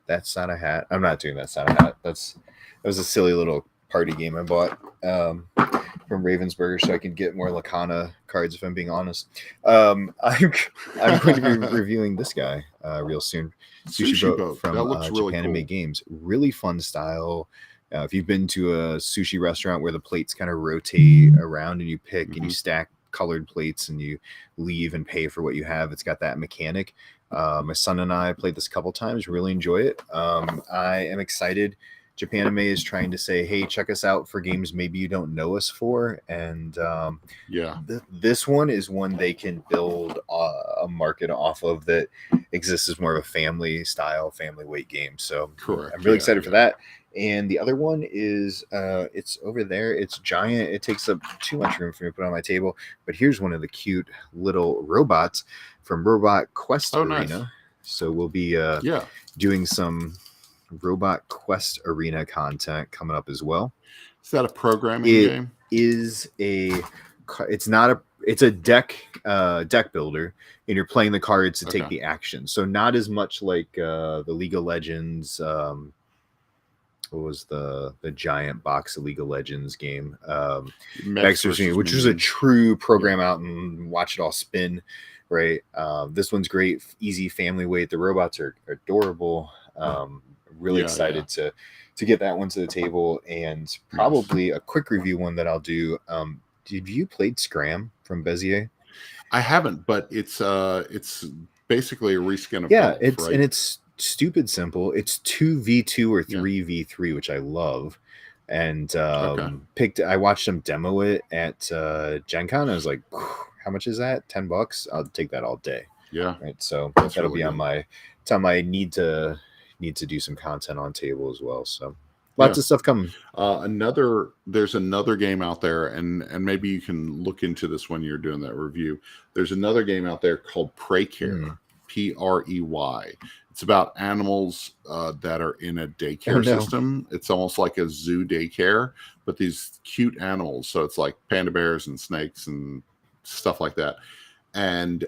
[SPEAKER 2] That's Not a Hat. I'm not doing That's Not a Hat. That was a silly little party game I bought from Ravensburger so I could get more Lacana cards, if I'm being honest. I'm going to be reviewing this guy real soon. Sushi Boat from
[SPEAKER 1] that looks really
[SPEAKER 2] Japan
[SPEAKER 1] cool.
[SPEAKER 2] Games. Really fun style. If you've been to a sushi restaurant where the plates kind of rotate around and you pick and you stack colored plates and you leave and pay for what you have, it's got that mechanic. My son and I played this a couple times, really enjoy it. I am excited. Japanime is trying to say, hey, check us out for games maybe you don't know us for. And this one is one they can build a market off of that exists as more of a family style, family weight game. So
[SPEAKER 1] correct.
[SPEAKER 2] I'm really excited for that. And the other one is it's over there. It's giant. It takes up too much room for me to put on my table. But here's one of the cute little robots from Robot Quest Arena.
[SPEAKER 1] Nice.
[SPEAKER 2] So we'll be doing some Robot Quest Arena content coming up as well.
[SPEAKER 1] Is that a programming game?
[SPEAKER 2] It's a deck builder, and you're playing the cards to take the action. So not as much like the League of Legends. What was the giant box of League of Legends game? Mechs vs. Minions, which was a true program out and watch it all spin. Right. This one's great, easy family weight. The robots are adorable. Really excited to get that one to the table, and probably a quick review one that I'll do. Have you played Scram from Bezier?
[SPEAKER 1] I haven't, but it's basically a reskin of
[SPEAKER 2] golf, right? And it's stupid simple. It's 2v2 or 3v3, which I love. And I watched them demo it at Gen Con. I was like, how much is that? $10? I'll take that all day.
[SPEAKER 1] Yeah.
[SPEAKER 2] Right. So that'll really be on my need to do some content on table as well. So lots of stuff coming.
[SPEAKER 1] There's another game out there, and maybe you can look into this when you're doing that review. There's another game out there called Prey Care, Prey. It's about animals that are in a daycare system. It's almost like a zoo daycare, but these cute animals. So it's like panda bears and snakes and stuff like that. And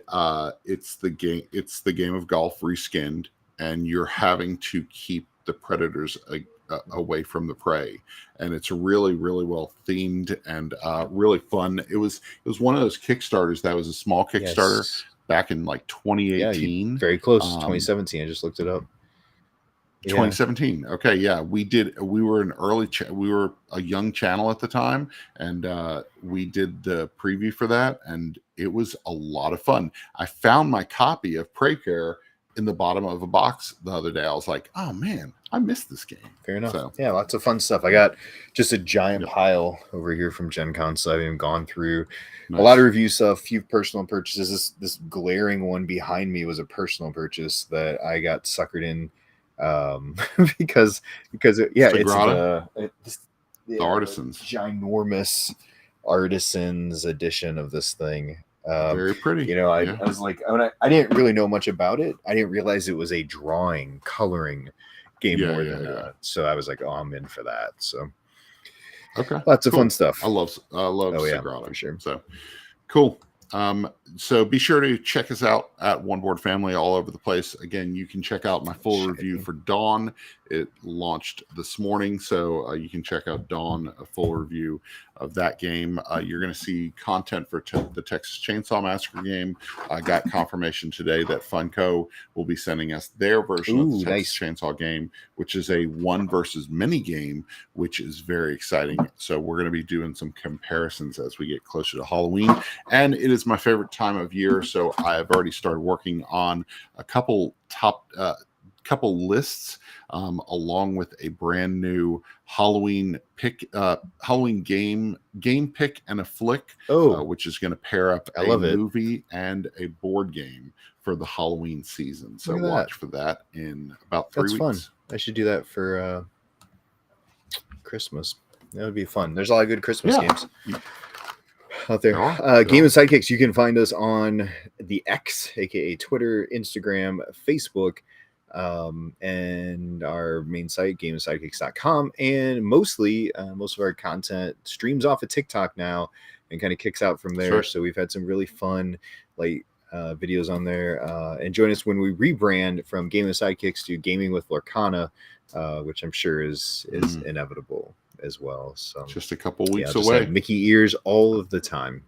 [SPEAKER 1] it's the game of golf reskinned, and you're having to keep the predators away from the prey. And it's really, really well themed and really fun. It was one of those Kickstarters that was a small Kickstarter. Back in like 2018,
[SPEAKER 2] very close. 2017. I just looked it up.
[SPEAKER 1] 2017. Okay, yeah, we were an early. We were a young channel at the time, and we did the preview for that, and it was a lot of fun. I found my copy of Prey Care in the bottom of a box the other day. I was like, oh man, I missed this game.
[SPEAKER 2] Fair enough. So, lots of fun stuff. I got just a giant pile over here from Gen Con, so I've even gone through a lot of review stuff, a few personal purchases. This glaring one behind me was a personal purchase that I got suckered in because it's the
[SPEAKER 1] Artisans,
[SPEAKER 2] ginormous Artisans edition of this thing.
[SPEAKER 1] Very pretty.
[SPEAKER 2] I was like, I didn't really know much about it. I didn't realize it was a coloring game so I was like, oh, I'm in for that. So lots of fun stuff.
[SPEAKER 1] I love Sagrada
[SPEAKER 2] for sure.
[SPEAKER 1] So cool. So be sure to check us out at One Board Family all over the place. Again, you can check out my full review for Dawn. It launched this morning, so you can check out Dawn, a full review of that game. You're going to see content for the Texas Chainsaw Massacre game. I got confirmation today that Funko will be sending us their version of the Texas Chainsaw game, which is a 1 versus many game, which is very exciting. So we're going to be doing some comparisons as we get closer to Halloween, and it is my favorite time of year, so I've already started working on a couple lists along with a brand new Halloween game pick and a flick, which is going to pair up a movie and a board game for the Halloween season. So watch for that in about 3 weeks.
[SPEAKER 2] Fun. I should do that for Christmas. That would be fun. There's a lot of good Christmas games. out there. Game and Sidekicks. You can find us on the X, aka Twitter, Instagram, Facebook, and our main site, gameandsidekicks.com. And mostly, most of our content streams off of TikTok now and kind of kicks out from there. Sure. So we've had some really fun videos on there. And join us when we rebrand from Game and Sidekicks to Gaming with Lorcana, which I'm sure is inevitable as well. So
[SPEAKER 1] just a couple weeks away.
[SPEAKER 2] Mickey ears all of the time.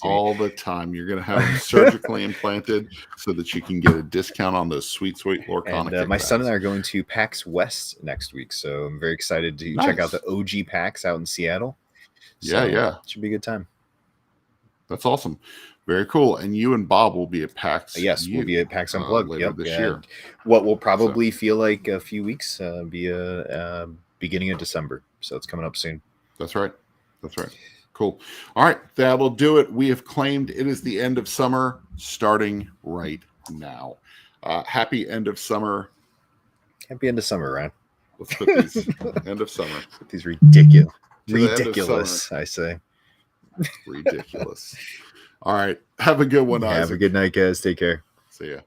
[SPEAKER 1] All the time. You're going to have them surgically implanted so that you can get a discount on those sweet Lorcana.
[SPEAKER 2] And my son and I are going to PAX West next week, so I'm very excited to check out the OG PAX out in Seattle. So
[SPEAKER 1] yeah.
[SPEAKER 2] It should be a good time.
[SPEAKER 1] That's awesome. Very cool. And you and Bob will be at PAX.
[SPEAKER 2] Yes, we'll be at PAX Unplugged
[SPEAKER 1] later this year.
[SPEAKER 2] What will probably feel like a few weeks, be a beginning of December. So it's coming up soon.
[SPEAKER 1] That's right. Cool. All right, that'll do it. We have claimed it is the end of summer, starting right now. Happy end of summer.
[SPEAKER 2] Happy end of summer, Ryan.
[SPEAKER 1] Let's put these end of summer.
[SPEAKER 2] Put these ridiculous, I say.
[SPEAKER 1] Ridiculous. All right. Have a good one, Isaac.
[SPEAKER 2] Have a good night, guys. Take care.
[SPEAKER 1] See ya.